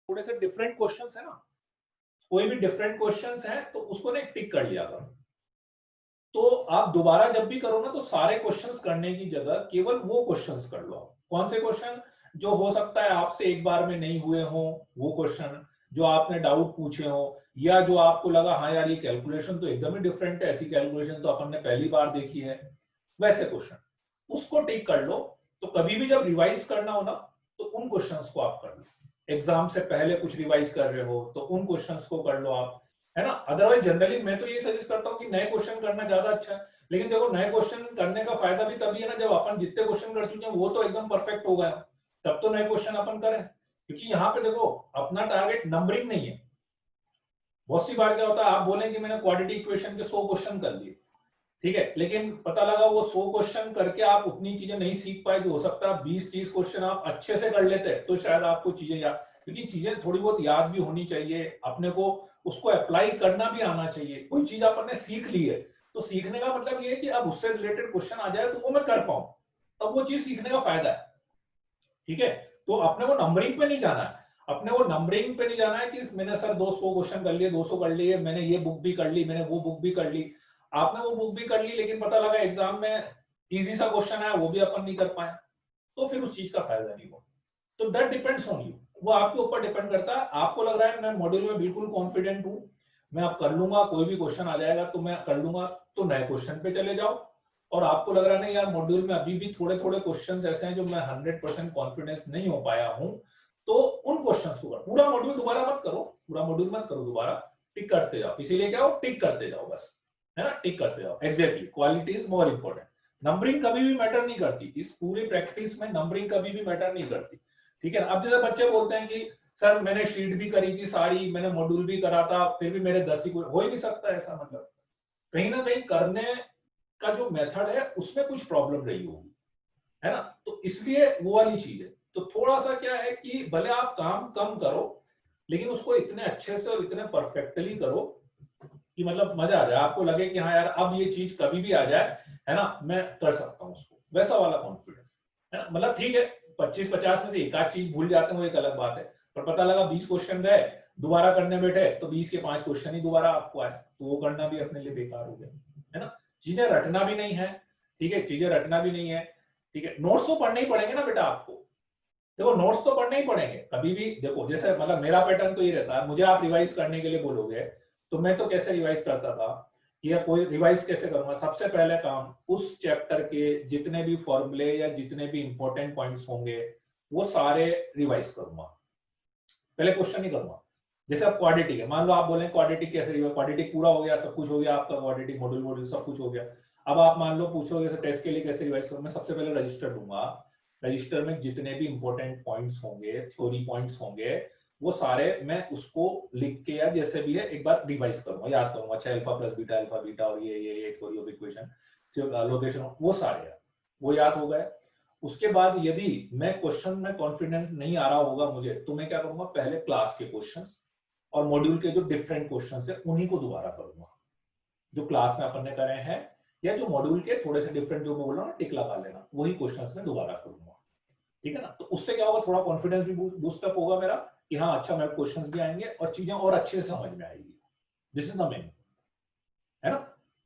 थोड़े से different questions है ना, कोई भी डिफरेंट क्वेश्चंस है तो उसको ना टिक कर लिया करो। तो आप दोबारा जब भी करो ना तो सारे क्वेश्चंस करने की जगह केवल वो क्वेश्चंस कर लो। कौन से क्वेश्चन? जो हो सकता है आपसे एक बार में नहीं हुए हो वो क्वेश्चन, जो आपने डाउट पूछे हो, या जो आपको लगा हाँ यार ये कैलकुलेशन तो एकदम ही डिफरेंट है, ऐसी कैलकुलेशन तो अपन ने पहली बार देखी है, वैसे क्वेश्चन उसको टिक कर लो। तो कभी भी जब रिवाइज करना हो ना तो उन क्वेश्चंस को आप कर लो। एग्जाम से पहले कुछ रिवाइज कर रहे हो तो उन क्वेश्चंस को कर लो आप, है ना। अदरवाइज जनरली मैं तो ये सजेस्ट करता हूँ कि नए क्वेश्चन करना ज्यादा अच्छा है। लेकिन देखो नए क्वेश्चन करने का फायदा भी तभी है ना जब अपन जितने क्वेश्चन कर चुके हैं वो तो एकदम परफेक्ट हो गए, तब तो नए क्वेश्चन अपन करें। क्योंकि यहाँ पे देखो अपना टारगेट नंबरिंग नहीं है। बहुत सी बार क्या होता है आप बोलें कि मैंने क्वाड्रेटिक इक्वेशन के 100 क्वेश्चन कर लिए, ठीक है, लेकिन पता लगा वो 100 क्वेश्चन करके आप उतनी चीजें नहीं सीख पाए जो हो सकता है 20-30 क्वेश्चन आप अच्छे से कर लेते तो शायद आपको चीजें याद, क्योंकि चीजें थोड़ी बहुत याद भी होनी चाहिए अपने को, उसको अप्लाई करना भी आना चाहिए। कोई चीज आपने सीख ली है तो सीखने का मतलब ये है कि अब उससे रिलेटेड क्वेश्चन आ जाए तो वो मैं कर पाऊं, तब वो चीज सीखने का फायदा है। ठीक है, तो अपने को नंबरिंग पे नहीं जाना है, अपने को नंबरिंग पे नहीं जाना है कि मैंने सर 200 क्वेश्चन कर लिए, 200 कर लिए, मैंने ये बुक भी कर ली, मैंने वो बुक भी कर ली। आपने वो बुक भी कर ली लेकिन पता लगा एग्जाम में इजी सा क्वेश्चन आया वो भी अपन नहीं कर पाए, तो फिर उस चीज का फायदा नहीं हुआ। तो दैट डिपेंड्स ऑन यू, वो आपके ऊपर डिपेंड करता है। आपको लग रहा है मैं मॉड्यूल में बिल्कुल कॉन्फिडेंट हूं, मैं अब कर लूंगा, कोई भी क्वेश्चन आ जाएगा तो मैं कर लूंगा, तो नए क्वेश्चन पे चले जाओ। और आपको लग रहा है नहीं यार मॉड्यूल में अभी भी थोड़े थोड़े क्वेश्चंस ऐसे हैं जो मैं 100% कॉन्फिडेंस नहीं हो पाया हूं, तो उन क्वेश्चंस को पूरा मॉड्यूल दोबारा मत करो, पूरा मॉड्यूल मत करो दोबारा, टिक करते जाओ। इसीलिए क्या हो, टिक करते जाओ बस, है ना, टिक करते जाओ। Exactly, quality is more important. Numbering कभी भी मैटर नहीं करती, इस पूरी प्रैक्टिस में नंबरिंग कभी भी मैटर नहीं करती। ठीक है ना। अब जैसे बच्चे बोलते हैं कि सर मैंने शीट भी करी थी सारी, मैंने मॉड्यूल भी करा था, फिर भी मेरे 10 ही, हो ही नहीं सकता ऐसा। मतलब कहीं ना कहीं करने का जो मेथड है उसमें कुछ प्रॉब्लम रही होगी, है ना। तो इसलिए वो वाली चीज है। तो थोड़ा सा क्या है कि भले आप काम कम करो लेकिन उसको इतने अच्छे से और इतने परफेक्टली करो कि मतलब मजा आ जाए, आपको लगे कि हाँ यार अब ये चीज कभी भी आ जाए, है ना, मैं कर सकता हूँ उसको, वैसा वाला कॉन्फिडेंस, है ना। मतलब ठीक है 25-50 में से एक आध चीज भूल जाते हैं वो एक अलग बात है, पर पता लगा 20 क्वेश्चन गए, दोबारा करने बैठे तो 20 के 5 क्वेश्चन ही दोबारा आपको आए, तो वो करना भी अपने लिए बेकार हो गया, है ना। चीजें रटना भी नहीं है, ठीक है, चीजें रटना भी नहीं है, ठीक है। नोट्स तो पढ़ने ही पड़ेंगे ना बेटा आपको, देखो नोट्स तो पढ़ने ही पड़ेंगे कभी भी। देखो जैसे मतलब मेरा पैटर्न तो ये रहता है, मुझे आप रिवाइज करने के लिए बोलोगे तो मैं तो कैसे रिवाइज करता था, या कोई रिवाइज कैसे करूंगा, सबसे पहले काम उस चैप्टर के जितने भी फॉर्मूले या जितने भी इंपॉर्टेंट पॉइंट्स होंगे वो सारे रिवाइज करूंगा, पहले क्वेश्चन नहीं करूंगा। जैसे अब क्वाड्रेटिक है, मान लो आप बोले क्वाड्रेटिक कैसे रिवाइज, क्वाड्रेटिक पूरा हो गया, सब कुछ हो गया आपका, क्वाड्रेटिक मॉड्यूल मॉड्यूल सब कुछ हो गया। अब आप मान लो पूछोगे टेस्ट के लिए कैसे रिवाइज करूं, मैं सबसे पहले रजिस्टर लूंगा, रजिस्टर में जितने भी इंपॉर्टेंट पॉइंट्स होंगे, थ्योरी पॉइंट्स होंगे, वो सारे मैं उसको लिख के या जैसे भी है एक बार रिवाइज करूंगा, याद करूंगा, अच्छा alpha plus beta alpha beta और ये थ्योरी ऑफ इक्वेशन, लोकेशन, वो सारे वो याद हो गए। उसके बाद यदि मैं क्वेश्चन में कॉन्फिडेंस नहीं आ रहा होगा मुझे, तो मैं क्या करूंगा, पहले क्लास के क्वेश्चंस और मॉड्यूल के जो डिफरेंट क्वेश्चंस है उन्हीं को दोबारा करूंगा, जो क्लास में अपन ने करे हैं, या जो मॉड्यूल के थोड़े से डिफरेंट, जो मैं बोल रहा हूँ टिक लगा लेना, वही क्वेश्चंस में दोबारा करूंगा। ठीक है ना। तो उससे क्या होगा, थोड़ा कॉन्फिडेंस भी बूस्ट अप होगा मेरा कि हाँ अच्छा मेरे क्वेश्चंस भी आएंगे और चीजें और अच्छे से समझ में आएगी। दिस इज द मेन, है ना।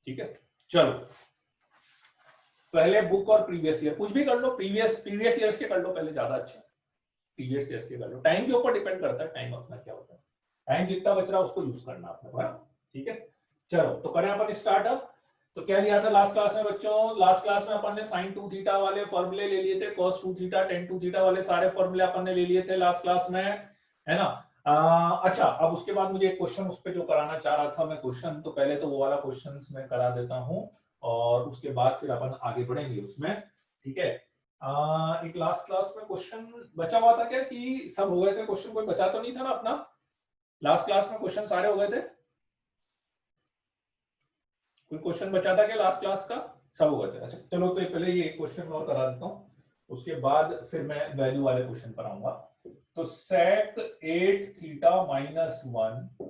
ठीक है, चलो पहले बुक और प्रीवियस ईयर कुछ भी कर लो, प्रीवियस ईयर्स के कर लो पहले, ज्यादा अच्छा। प्रीवियस ईयर्स के कर लो, टाइम के ऊपर डिपेंड करता है, टाइम अपना क्या होता है, टाइम जितना बच रहा है उसको यूज करना अपने को, ठीक है। चलो तो करें अपन स्टार्टअप। तो क्या लिया था लास्ट क्लास में बच्चों, लास्ट क्लास में अपन ने साइन 2 थीटा वाले फॉर्मूले ले लिए थे, कॉस 2 थीटा टेन 2 थीटा वाले सारे फॉर्मूले अपन ने ले लिए थे लास्ट क्लास में, है ना। अच्छा अब उसके बाद मुझे एक क्वेश्चन उस पे जो कराना चाह रहा था मैं क्वेश्चन, तो पहले तो वो वाला क्वेश्चन मैं करा देता हूँ और उसके बाद फिर अपन आगे बढ़ेंगे उसमें, ठीक है। एक लास्ट क्लास में क्वेश्चन बचा हुआ था क्या, कि सब हो गए थे क्वेश्चन, कोई बचा तो नहीं था ना अपना, लास्ट क्लास में क्वेश्चन सारे हो गए थे, कोई क्वेश्चन बचा था क्या लास्ट क्लास का, सब हो गए थे। अच्छा चलो तो पहले ये क्वेश्चन और करा देता हूँ, उसके बाद फिर मैं वैल्यू वाले क्वेश्चन पर आऊंगा। तो sec 8 theta minus 1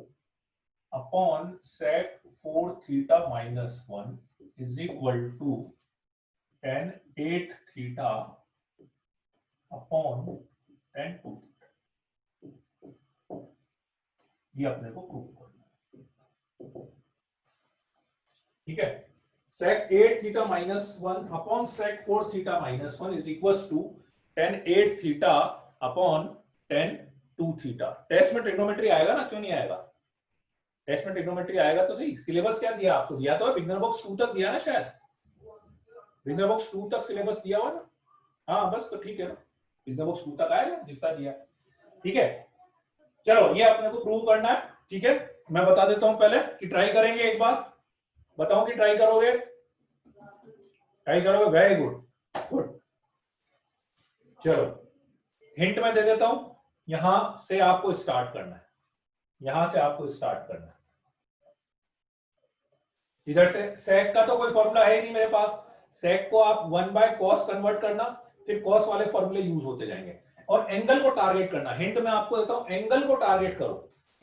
upon sec 4 theta minus 1 is equal to tan 8 theta upon tan 2 theta. ये अपने को प्रूव करना है। ठीक है, sec 8 theta minus 1 upon sec 4 theta minus 1 is equals to tan 8 theta upon tan 2 theta. Test में trigonometry आएगा ना, क्यों नहीं आएगा? टेस्ट में ट्रिग्नोमेट्री आएगा तो सही। सिलेबस क्या दिया आपको? दिया तो बिगनर बॉक्स 2 तक दिया ना शायद, बिगनर बॉक्स 2 तक सिलेबस दिया हुआ ना। हाँ बस, तो ठीक है ना, बिगनर बॉक्स 2 तक आएगा जितना दिया। ठीक है, चलो ये अपने को प्रूव करना है। ठीक है, मैं बता देता हूं पहले कि ट्राई करेंगे एक बार, बताओ कि ट्राई करोगे? ट्राई करोगे, वेरी गुड, गुड। चलो हिंट मैं दे देता हूं, यहां से आपको स्टार्ट करना है, यहां से आपको स्टार्ट करना है। इधर से सेक का तो कोई फॉर्मूला है ही नहीं मेरे पास, सेक को आप 1/cos कन्वर्ट करना, फिर cos वाले फॉर्मूले यूज होते जाएंगे। और एंगल को टारगेट करना, हिंट मैं आपको देता हूं, एंगल को टारगेट करो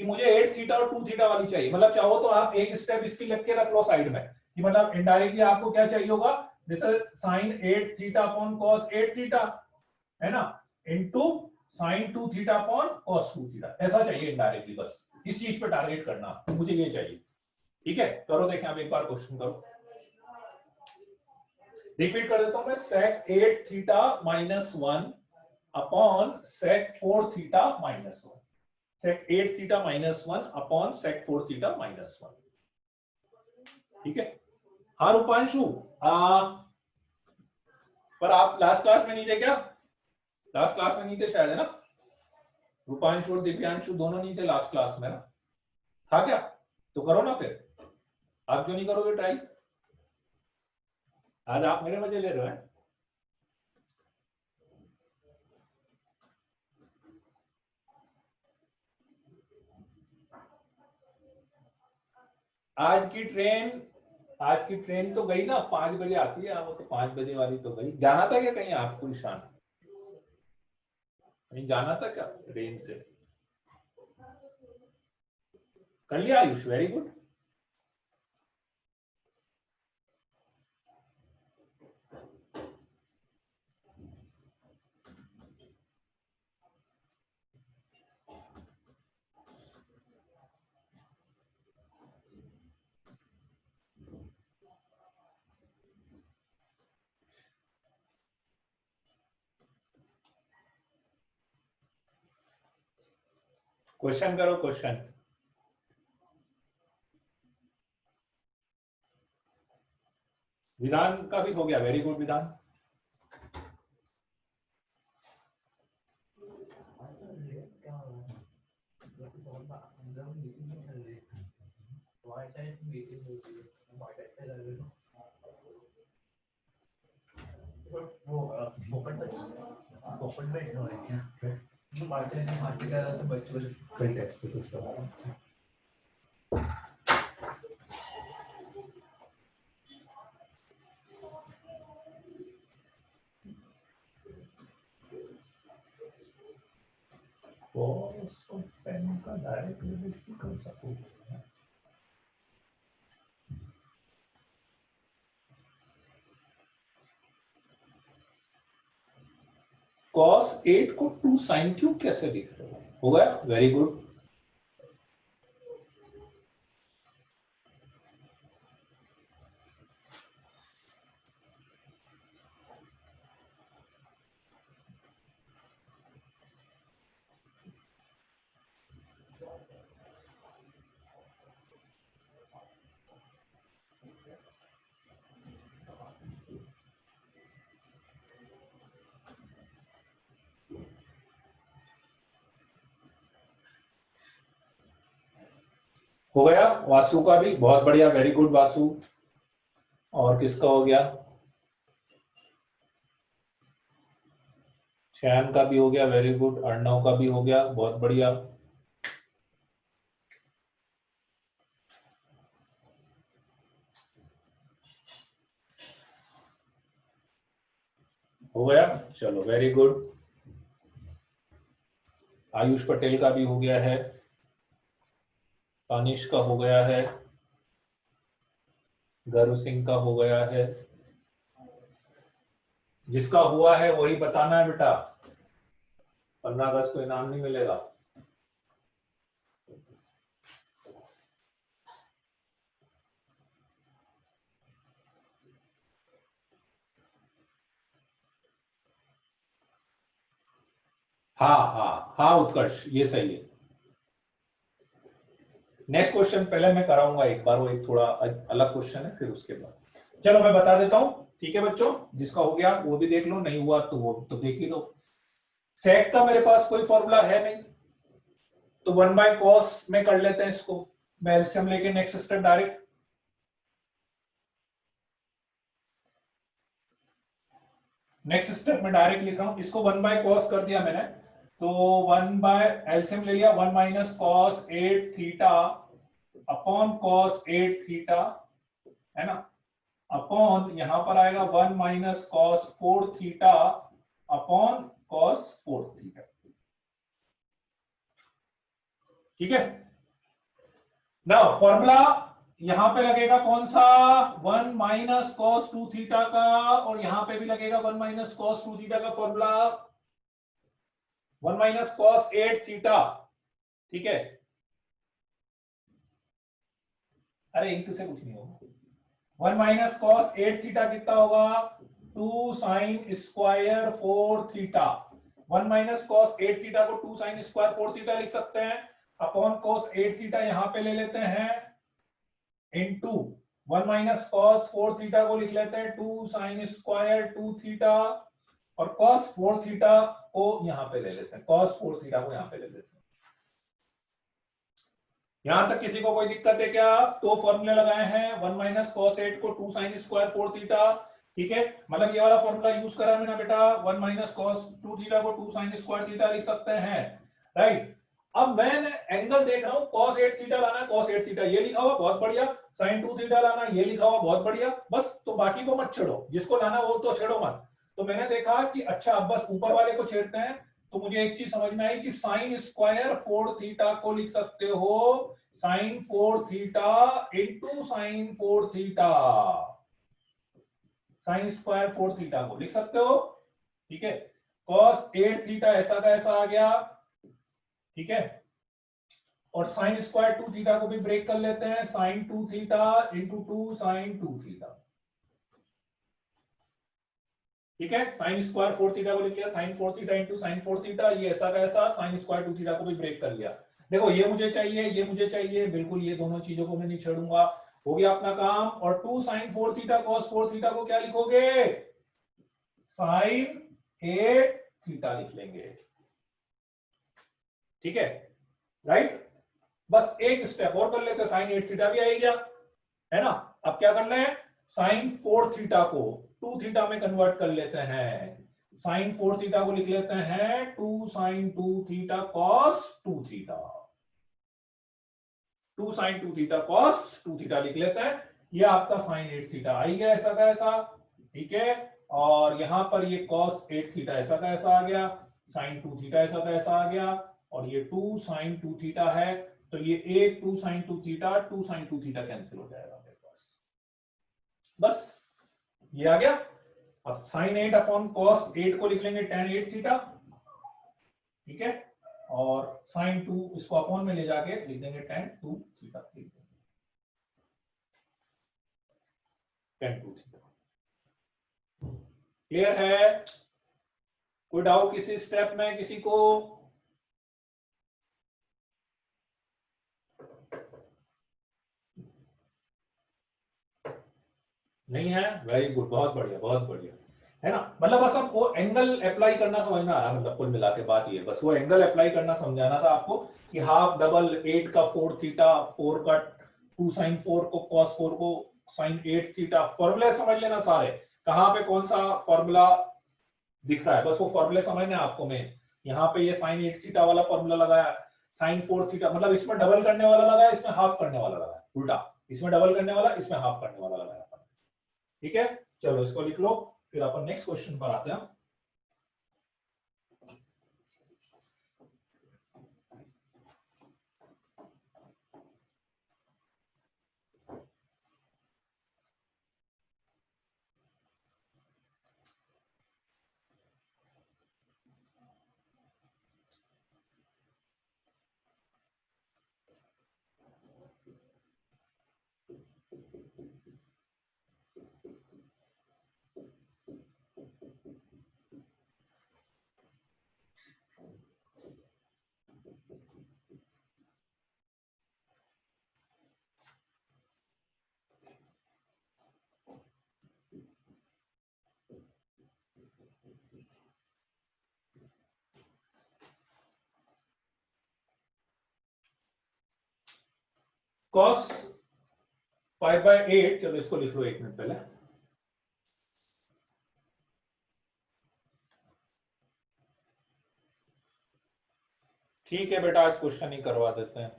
कि मुझे 8 थीटा और 2 थीटा वाली चाहिए। मतलब चाहो तो आप एक स्टेप इसकी लिख के रख लो साइड में, कि मतलब इनडायरेक्टली आपको क्या चाहिए होगा, जैसे sin 8 theta upon cos 8 theta है ना, into sin 2 theta upon cos 2 theta, ऐसा चाहिए इनडायरेक्टली। बस इस चीज पे टारगेट करना, मुझे ये चाहिए। ठीक है, करो, देखें आप एक बार क्वेश्चन करो। रिपीट कर देता हूं मैं, sec 8 theta minus 1 upon sec 4 theta minus 1, sec 8 theta minus 1 upon sec 4 theta minus 1। ठीक है, हाँ रूपांशु, पर आप लास्ट क्लास में नहीं थे क्या? लास्ट क्लास में नहीं थे शायद, है ना? रूपांशु और दिव्यांशु दोनों नहीं थे लास्ट क्लास में ना, था क्या? तो करो ना फिर, आप क्यों नहीं करोगे ट्राई? आज आप मेरे मजे ले रहे हो? आज की ट्रेन तो गई ना, 5 बजे आती है, वो तो 5 बजे वाली तो गई। जाना था क्या कहीं आपको ईशान? कहीं जाना था क्या ट्रेन से? कर लिया आयुष, वेरी गुड। क्वेश्चन करो, क्वेश्चन। विधान का भी हो गया, वेरी गुड विधान। पेन का डायरेक्ट रिलेशन कर सकूं? cos 8 को 2 sin क्यूब कैसे लिख रहे हो गया, वेरी गुड। हो गया, वासु का भी बहुत बढ़िया, वेरी गुड वासु। और किसका हो गया? शैन का भी हो गया, वेरी गुड। अर्णव का भी हो गया, बहुत बढ़िया। हो गया, चलो वेरी गुड। आयुष पटेल का भी हो गया है, तानिश का हो गया है, गर्व सिंह का हो गया है। जिसका हुआ है वही बताना है बेटा, 15 अगस्त को इनाम नहीं मिलेगा। हाँ हाँ हाँ उत्कर्ष, ये सही है। नेक्स्ट क्वेश्चन पहले मैं कराऊंगा एक बार, वो एक थोड़ा अलग क्वेश्चन है, फिर उसके बाद चलो मैं बता देता हूं। ठीक है बच्चों, जिसका हो गया वो भी देख लो, नहीं हुआ तो वो तो देख ही लो। सेक का मेरे पास कोई फॉर्मूला है नहीं, तो 1/cos में कर लेते हैं इसको। मैं एलसीएम लेके next step direct, next step में डायरेक्ट लिख रहा हूं इसको। 1/cos कर दिया मैंने, तो 1/एलसीएम ले लिया, 1 - cos 8 theta upon cos 8 theta, है ना, अपॉन यहां पर आएगा 1 - cos 4 theta upon cos 4 theta. ठीक है ना, फॉर्मूला यहां पे लगेगा कौन सा, 1 - cos 2 थीटा का, और यहां पे भी लगेगा 1 - cos 2 थीटा का फॉर्मूला, 1 - cos 8 थीटा। ठीक है, अरे इंक से कुछ नहीं होगा। 1 - cos 8 थीटा कितना होगा, 2 sin² 4 थीटा। 1 - cos 8 थीटा को 2 sin² 4 थीटा लिख सकते हैं, अपॉन cos 8 थीटा यहां पे ले लेते हैं, इनटू 1 - cos 4 थीटा को लिख लेते हैं 2 sin²2 थीटा, और cos 4 थीटा को यहां पे ले लेते हैं, cos 4 थीटा को यहां पे ले लेते हैं। यहां तक किसी को कोई दिक्कत है क्या? तो फॉर्मूले लगाए हैं, 1 - cos 8 को 2 sin²4 थीटा। ठीक है, मतलब ये वाला फॉर्मूला यूज करा है मैंने बेटा, 1 - cos 2 थीटा को 2 sin² थीटा लिख सकते हैं, राइट। अब मैं एंगल देख रहा हूं, cos 8 थीटा लाना है, cos 8 थीटा ये लिखा हुआ बहुत बढ़िया, sin 2 थीटा लाना ये लिखा हुआ बहुत बढ़िया, बस तो बाकी को मत छेड़ो, जिसको लाना वो तो छेड़ो मत। तो मैंने देखा कि अच्छा अब बस ऊपर वाले को छेड़ते हैं, तो मुझे एक चीज समझ में आई कि sin²4 थीटा को लिख सकते हो sin 4 theta into sin 4 theta, sin²4 theta को लिख सकते हो। ठीक है, cos 8 थीटा ऐसा का ऐसा आ गया। ठीक है, और sin²2 थीटा को भी ब्रेक कर लेते हैं, sin 2 theta into 2 sin 2 theta. ठीक है, sin²4 थीटा को लिख लिया, sin 4 theta into sin 4 theta, ये ऐसा का ऐसा, sin²2 थीटा को भी ब्रेक कर लिया। देखो ये मुझे चाहिए, ये मुझे चाहिए, बिल्कुल ये दोनों चीजों को मैं नहीं छोड़ूंगा, हो गया अपना काम। और 2 sin 4 थीटा cos 4 थीटा को क्या लिखोगे, sin 8 थीटा लिख लेंगे। ठीक है, राइट। बस एक स्टेप और कर लेते, sin 8 थीटा भी आ गया, है ना। अब क्या करना है, sin 4 थीटा को 2 थीटा में कन्वर्ट कर लेते हैं, sin 4 थीटा को लिख लेते हैं 2 sin 2 theta cos 2 theta, 2 sin 2 theta cos 2 theta लिख लेते हैं। ये आपका sin 8 थीटा आ ही गया ऐसा का ऐसा। ठीक है, और यहां पर ये cos 8 थीटा ऐसा का ऐसा आ गया, sin 2 थीटा ऐसा का ऐसा आ गया, और ये 2 sin 2 थीटा है, तो ये एक 2 sin 2 theta 2 sin 2 theta cancel हो जाएगा मेरे पास, बस ये आ गया। अब sin 8 अपॉन cos 8 को लिख लेंगे tan 8 थीटा। ठीक है, और sin 2 इसको अपॉन में ले जाके लिख देंगे tan 2 theta, tan 2 theta. Clear है? कोई डाउट किसी स्टेप में किसी को? नहीं है, वेरी गुड, बहुत बढ़िया बहुत बढ़िया, है ना। मतलब बस अब वो एंगल अप्लाई करना समझना आ रहा है, मतलब कुल मिला के बात ये, बस वो एंगल अप्लाई करना समझाना था आपको, कि हाफ डबल 8 का 4 थीटा, 4 का 2 sin 4 को cos 4 को sin 8 थीटा, फॉर्मूले समझ लेना सारे, कहां पे कौन सा फॉर्मूला दिख रहा है, बस वो फॉर्मूले समझना है आपको। मैं यहाँ पे ये sin 8 थीटा वाला फॉर्मूला लगाया, sin 4 थीटा, मतलब इसमें डबल करने वाला लगाया, इसमें हाफ करने वाला लगाया, उल्टा, इसमें डबल करने वाला इसमें हाफ करने वाला लगाया। ठीक है, चलो इसको लिख लो, फिर अपन नेक्स्ट क्वेश्चन पर आते हैं। cos 5/8, चलो इसको लिख लो 1 मिनट पहले। ठीक है बेटा, आज क्वेश्चन ही करवा देते हैं।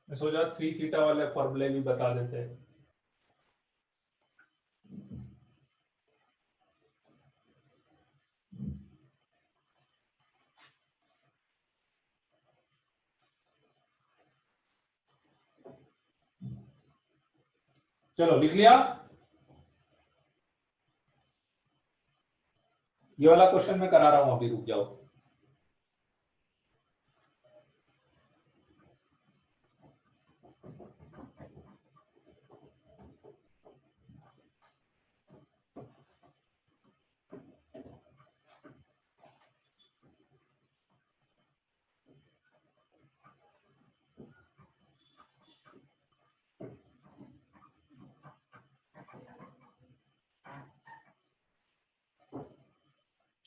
मैं सोचा 3 थीटा वाले फॉर्मूले भी बता देते हैं। चलो लिख लिया। ये वाला क्वेश्चन मैं करा रहा हूं अभी, रुक जाओ।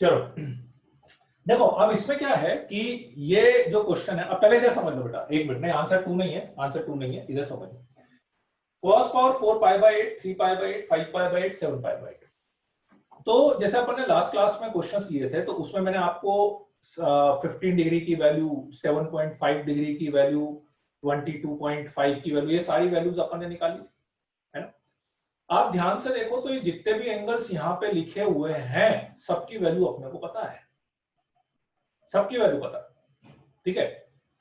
चलो देखो, अब इसमें क्या है कि ये जो क्वेश्चन है, अब पहले इधर समझ लो बेटा, 1 मिनट, नहीं आंसर 2 नहीं है, आंसर 2 नहीं है, इधर समझ लो। cos power 4π/8, 3π/8, 5π/8, 7π/8। तो जैसे अपन ने लास्ट क्लास में क्वेश्चंस लिए थे, तो उसमें मैंने आपको 15 डिग्री की वैल्यू, 7.5 डिग्री की वैल्यू, 22.5 की वैल्यू, ये सारी वैल्यूज अपन ने निकाली, है ना। आप ध्यान से देखो तो ये जितने भी एंगल्स यहाँ पे लिखे हुए हैं, सबकी वैल्यू अपने को पता है, सबकी वैल्यू पता है, ठीक है।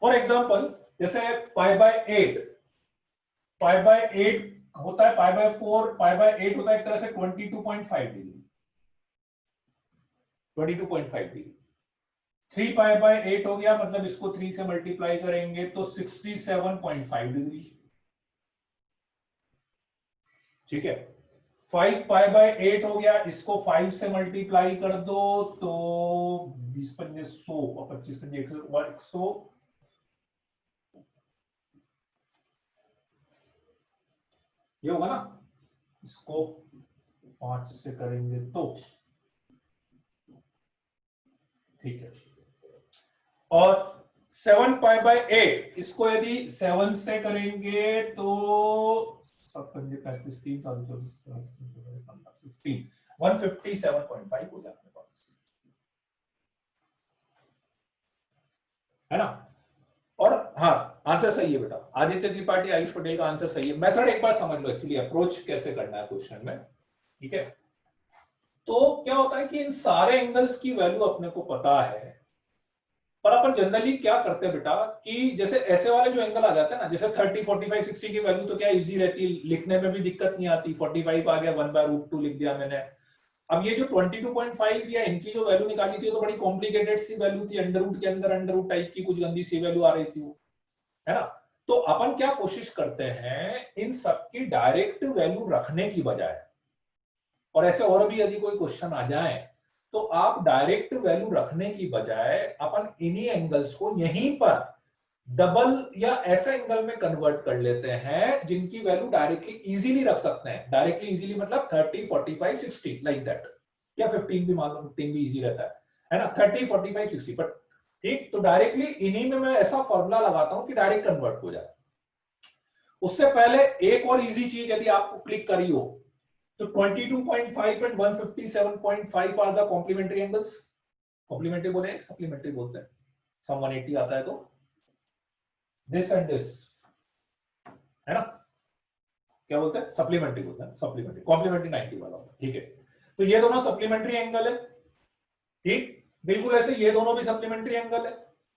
फॉर एग्जाम्पल जैसे π/8 होता है, π/4 π/8 होता है एक तरह से 22.5 डिग्री, 22.5 डिग्री। 3π/8 हो गया, मतलब इसको 3 से मल्टीप्लाई करेंगे तो 67.5 डिग्री, ठीक है। 5π/8 हो गया, इसको 5 से मल्टीप्लाई कर दो तो 20 पंजे 100 और 25 पंजे 100, ये होगा ना। इसको 5 से करेंगे तो ठीक है। और 7π/8 इसको यदि 7 से करेंगे तो 35 3 157.5 हो जाता है, है ना। और हाँ, आंसर सही है बेटा, आदित्य त्रिपाठी, आयुष पटेल का आंसर सही है। मेथड एक बार समझ लो, एक्चुअली अप्रोच कैसे करना है क्वेश्चन में, ठीक है। तो क्या होता है कि इन सारे एंगल्स की वैल्यू अपने को पता है, पर अपन जनरली क्या करते हैं बेटा कि जैसे ऐसे वाले जो एंगल आ जाते हैं ना, जैसे 30, 45, 60 की वैल्यू तो क्या इजी रहती है, लिखने में भी दिक्कत नहीं आती। 45 आ गया, 1/√2 लिख दिया मैंने। अब ये जो 22.5 या इनकी जो वैल्यू निकाली थी, तो बड़ी कॉम्प्लिकेटेड सी वैल्यू थी, अंडर रूट के अंदर अंडर रूट टाइप की कुछ गंदी सी वैल्यू आ रही थी वो, है ना। तो अपन क्या कोशिश करते हैं, इन सबकी डायरेक्ट वैल्यू रखने की बजाय, और ऐसे और भी यदि कोई क्वेश्चन आ जाए तो आप डायरेक्ट वैल्यू रखने की बजाय अपन इन्हीं एंगल्स को यहीं पर डबल या ऐसे एंगल में कन्वर्ट कर लेते हैं जिनकी वैल्यू डायरेक्टली इजीली रख सकते हैं। डायरेक्टली इजीली मतलब 30, 45, 60 लाइक दैट, या 15 भी मान लो, 15 भी इजी रहता है ना। 30, 45, 60, बट ठीक, तो डायरेक्टली इन्हीं में मैं ऐसा फॉर्मूला लगाता हूं कि डायरेक्ट कन्वर्ट हो जाए। उससे पहले एक और इजी चीज यदि आपको क्लिक करी हो, तो 22.5 and 157.5 are the complementary angles. Complementary बोले, सप्लीमेंट्री बोलते हैं। सम 180 आता है तो दिस एंड दिस, है ना, क्या बोलते हैं, सप्लीमेंट्री बोलते हैं, सप्लीमेंट्री। कॉम्प्लीमेंट्री 90 वाला होता है, ठीक है। तो ये दोनों सप्लीमेंट्री एंगल है, ठीक, बिल्कुल ऐसे ये दोनों भी सप्लीमेंट्री एंगल है।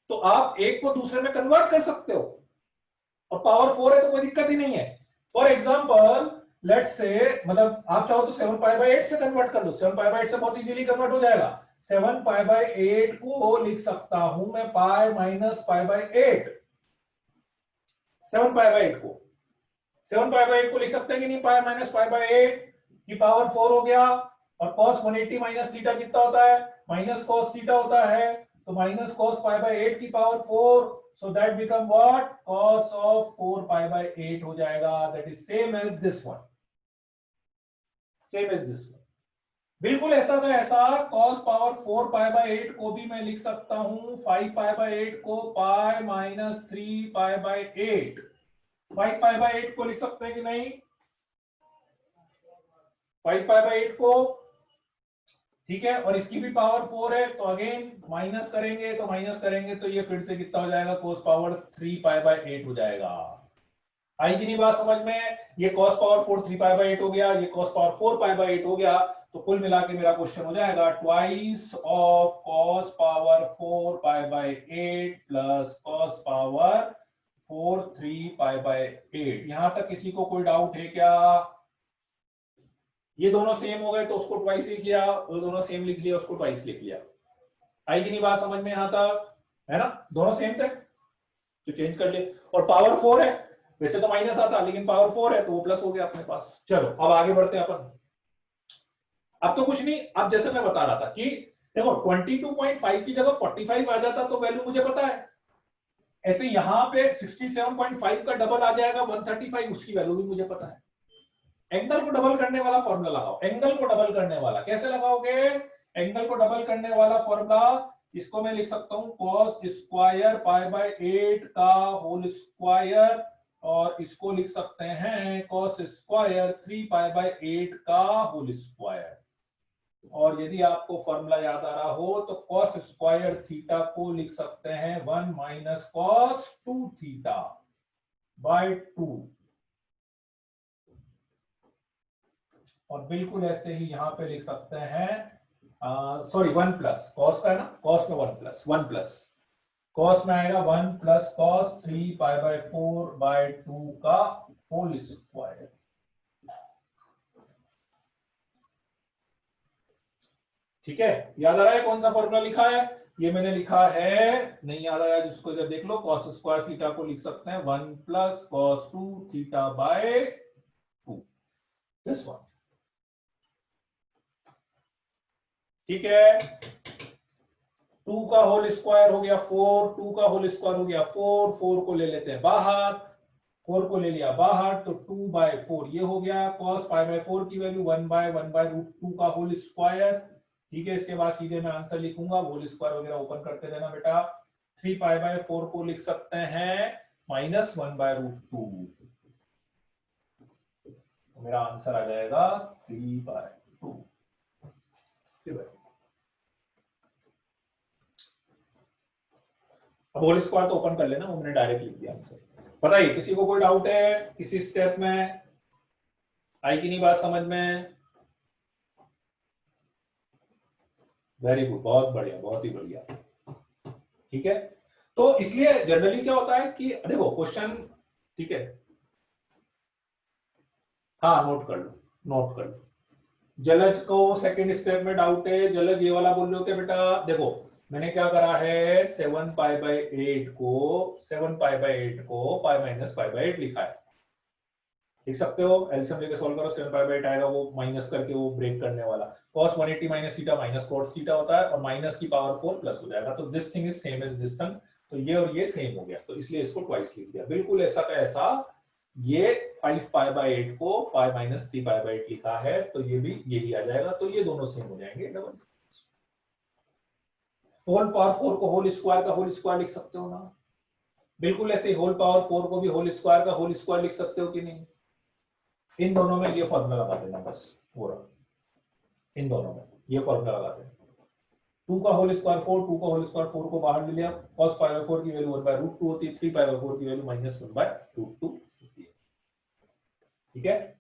तो आप एक को दूसरे में कन्वर्ट कर सकते हो, और पावर 4 है तो कोई दिक्कत ही नहीं है। फॉर एग्जाम्पल लेट्स से, मतलब आप चाहो तो 7π/8 से कन्वर्ट कर लो, 7π/8 से बहुत इजीली कन्वर्ट हो जाएगा। 7π/8 को लिख सकता हूं मैं पाई माइनस π/8, 7π/8 को, 7π/8 को लिख सकते हैं कि नहीं, पाई माइनस π/8 की पावर 4 हो गया। और cos 180 माइनस थीटा कितना होता है, माइनस cos थीटा होता है। तो माइनस cos पाई बाय 8 की power 4, so that become what, cos of 4 pi by 8 हो जाएगा, that is same as this one, same as this one. बिल्कुल ऐसा का ऐसा cos पावर 4 पाई बाय 8 को भी मैं लिख सकता हूं 5 पाई बाय 8 को pi minus 3 pi by 8, 5 pi by 8 को लिख सकते हैं कि नहीं, 5 पाई बाय 8 को, ठीक है, और इसकी भी पावर 4 है, तो अगेन माइनस करेंगे तो ये फिर से कितना हो जाएगा, cos पावर 3 पाई बाय 8 हो जाएगा। आई कि नहीं बात समझ में, ये cos पावर 4 3 पाई बाय 8 हो गया, ये cos पावर 4 पाई बाय 8 हो गया, तो कुल मिला के मेरा क्वेश्चन हो जाएगा twice of cos power 4 pi by 8 plus cos power 4 3 pi by 8। यहां तक किसी को कोई डाउट है क्या? ये दोनों सेम हो गए तो उसको ट्वाइस लिख लिया, वो दोनों सेम लिख लिया उसको ट्वाइस लिख लिया। आई कि नहीं बात समझ में, यहां तक है ना, दोनों सेम थे तो चेंज कर लिए, और पावर 4 है, वैसे तो माइनस आता लेकिन पावर 4 है तो वो प्लस हो गया अपने पास। चलो अब आगे बढ़ते हैं अपन। अब तो कुछ नहीं, अब जैसे मैं बता रहा था कि देखो 22.5 की जगह 45 आ जाता तो वैल्यू मुझे पता है, ऐसे यहां पे 67.5 का डबल आ जाएगा 135, उसकी वैल्यू भी मुझे पता है। एंगल को डबल करने वाला फॉर्मूला लगाओ, एंगल को डबल करने वाला कैसे लगाओगे, एंगल को डबल करने वाला फॉर्मूला, इसको मैं लिख सकता हूं cos स्क्वायर पाई बाय 8 का होल स्क्वायर, और इसको लिख सकते हैं cos स्क्वायर 3 पाई बाय 8 का होल स्क्वायर। और यदि आपको फॉर्मूला याद आ रहा हो तो cos स्क्वायर थीटा को लिख सकते हैं 1 माइनस cos 2 थीटा बाय 2, और बिल्कुल ऐसे ही यहां पे लिख सकते हैं, सॉरी 1 प्लस cos का है ना, cos में 1 प्लस cos में आएगा 1 plus cos 3 pi by 4 by 2 का होल स्क्वायर। ठीक है, याद आ रहा है कौन सा फॉर्मूला लिखा है? ये मैंने लिखा है, नहीं याद आया जिसको इधर देख लो, cos स्क्वायर थीटा को लिख सकते हैं 1 plus cos 2 theta by 2, this one. ठीक है, 2 का होल स्क्वायर हो गया 4, 2 का होल स्क्वायर हो गया 4, 4 को ले लेते हैं बाहर, 4 को ले लिया बाहर तो 2 बाय 4 ये हो गया, cos पाई बाय 4 की वैल्यू 1 बाय रूट 2 का होल स्क्वायर। ठीक है, इसके बाद सीधे मैं आंसर लिखूंगा, होल स्क्वायर वगैरह ओपन करते रहना बेटा। 3 पाई बाय 4 को लिख सकते हैं माइनस 1 बाय रूट 2, तो मेरा आंसर आ जाएगा 3 बाय 2। अब होल स्क्वायर तो ओपन कर लेना, वो मैंने डायरेक्ट लिख दिया आंसर। बताइए किसी को कोई डाउट है किसी स्टेप में, आई कि नहीं बात समझ में? वेरी गुड, बहुत बढ़िया, बहुत ही बढ़िया। ठीक है, तो इसलिए जनरली क्या होता है कि देखो क्वेश्चन, ठीक है, हाँ नोट कर लो, नोट कर लो। जलज को सेकंड स्टेप में डाउट है, जलज ये वाला बोल रहे हो क्या बेटा? देखो मैंने क्या करा है, 7 पाई बाय 8 को पाई माइनस पाई बाय 8 लिखा है, लिख सकते हो, एलसीएम लेके सॉल्व करो, 7 पाई बाय 8 आएगा, वो माइनस करके वो ब्रेक करने वाला, cos 180 minus theta minus cos theta होता है, और माइनस की पावर 4 प्लस हो जाएगा, तो this thing is same as this thing, तो ये और ये सेम हो गया, तो इसलिए इसको ट्वाइस लिख दिया। बिल्कुल ऐसा का ऐसा ये 5 पाई बाय 8 को पाई माइनस 3 पाई बाय 8 लिखा है, तो ये भी यही आ जाएगा, तो ये दोनों सेम हो जाएंगे डबल। होल पावर 4 को होल स्क्वायर का होल स्क्वायर लिख सकते हो ना, बिल्कुल ऐसे होल पावर 4 को भी होल स्क्वायर का होल स्क्वायर लिख सकते हो कि नहीं? इन दोनों में ये फॉर्मूला लगा देना बस पूरा, इन दोनों में ये फॉर्मूला लगा देना, 2 का होल स्क्वायर 4, 2 का होल स्क्वायर 4 को बाहर ले लिया, cos पाई बाय 4 की वैल्यू 1 बाय रूट 2 होती है, 3 पाई बाय 4 की वैल्यू माइनस 1 बाय रूट 2 होती है। ठीक है,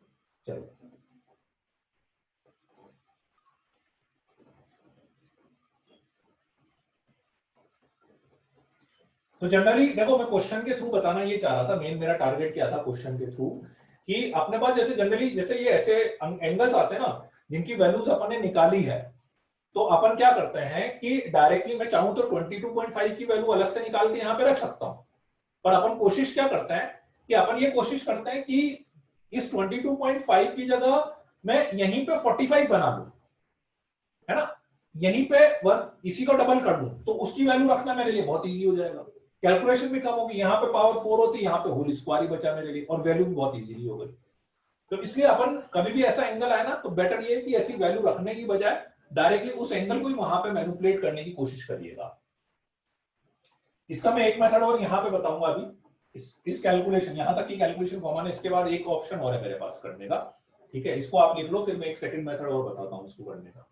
चलो तो जनरली देखो मैं क्वेश्चन के थ्रू बताना ये चाह रहा था, मेन मेरा टारगेट क्या था क्वेश्चन के थ्रू, कि अपने पास जैसे जनरली जैसे ये ऐसे एंगल्स आते हैं ना जिनकी वैल्यूज अपन ने निकाली है, तो अपन क्या करते हैं कि डायरेक्टली मैं चाहूं तो 22.5 की वैल्यू अलग से निकाल के यहां पे रख सकता हूं, पर अपन कोशिश क्या करते हैं कि अपन ये कोशिश करते हैं कि इस 22.5 की जगह मैं यहीं पे 45 बना लूं, है ना, यहीं पे इसी को डबल कर दूं तो उसकी वैल्यू रखना मेरे लिए बहुत इजी हो जाएगा, कैलकुलेशन भी कम होगी। यहाँ पे पावर 4 होती, यहाँ पे होल स्क्वायर ही बचा मेरे लिए, और वैल्यू भी बहुत इजीली हो गई। तो इसलिए अपन कभी भी ऐसा एंगल आए ना तो बेटर ये है कि ऐसी वैल्यू रखने की बजाय डायरेक्टली उस एंगल को ही वहां पे मैनिपुलेट करने की कोशिश करिएगा। इसका मैं एक मेथड और यहाँ पे बताऊंगा अभी। इस कैलकुलेशन, यहां तक की कैलकुलेशन कॉमन है, इसके बाद एक ऑप्शन और है मेरे पास करने का। ठीक है, इसको आप लिख लो, फिर मैं एक सेकंड मेथड और बताता हूँ इसको करने का।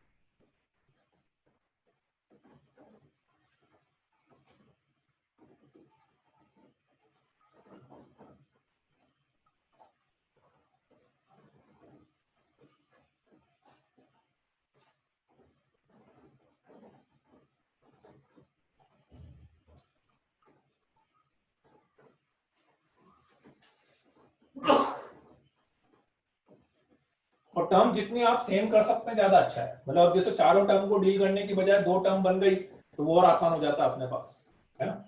और टर्म जितनी आप सेम कर सकते हैं ज्यादा अच्छा है। मतलब जैसे चारों टर्म को डील करने की बजाय 2 टर्म बन गई तो वो और आसान हो जाता है अपने पास, है ना।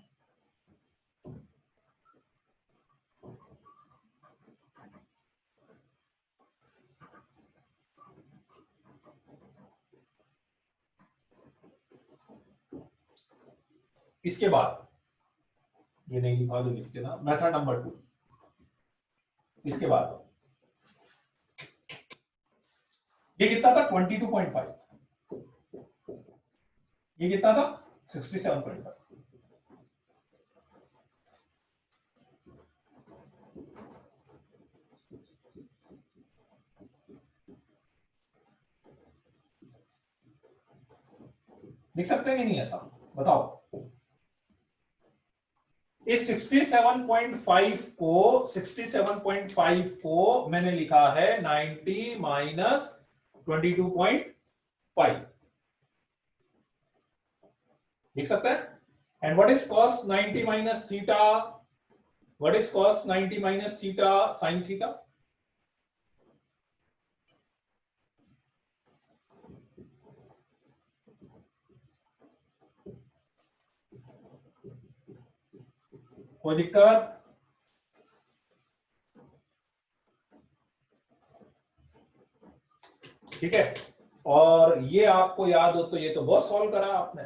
इसके बाद ये नहीं लिखा तो लिख देना, मेथड नंबर 2। इसके बाद ये कितना था 22.5, ये कितना था 67.5। लिख सकते हैं कि नहीं ऐसा बताओ। इस 67.5 को मैंने लिखा है 90 माइनस 22.5, लिख सकते हैं। And what is cos 90 minus theta, what is cos 90 minus theta sine theta. कोई दिक्कत? ठीक है, और ये आपको याद हो तो ये तो बहुत सॉल्व करा आपने,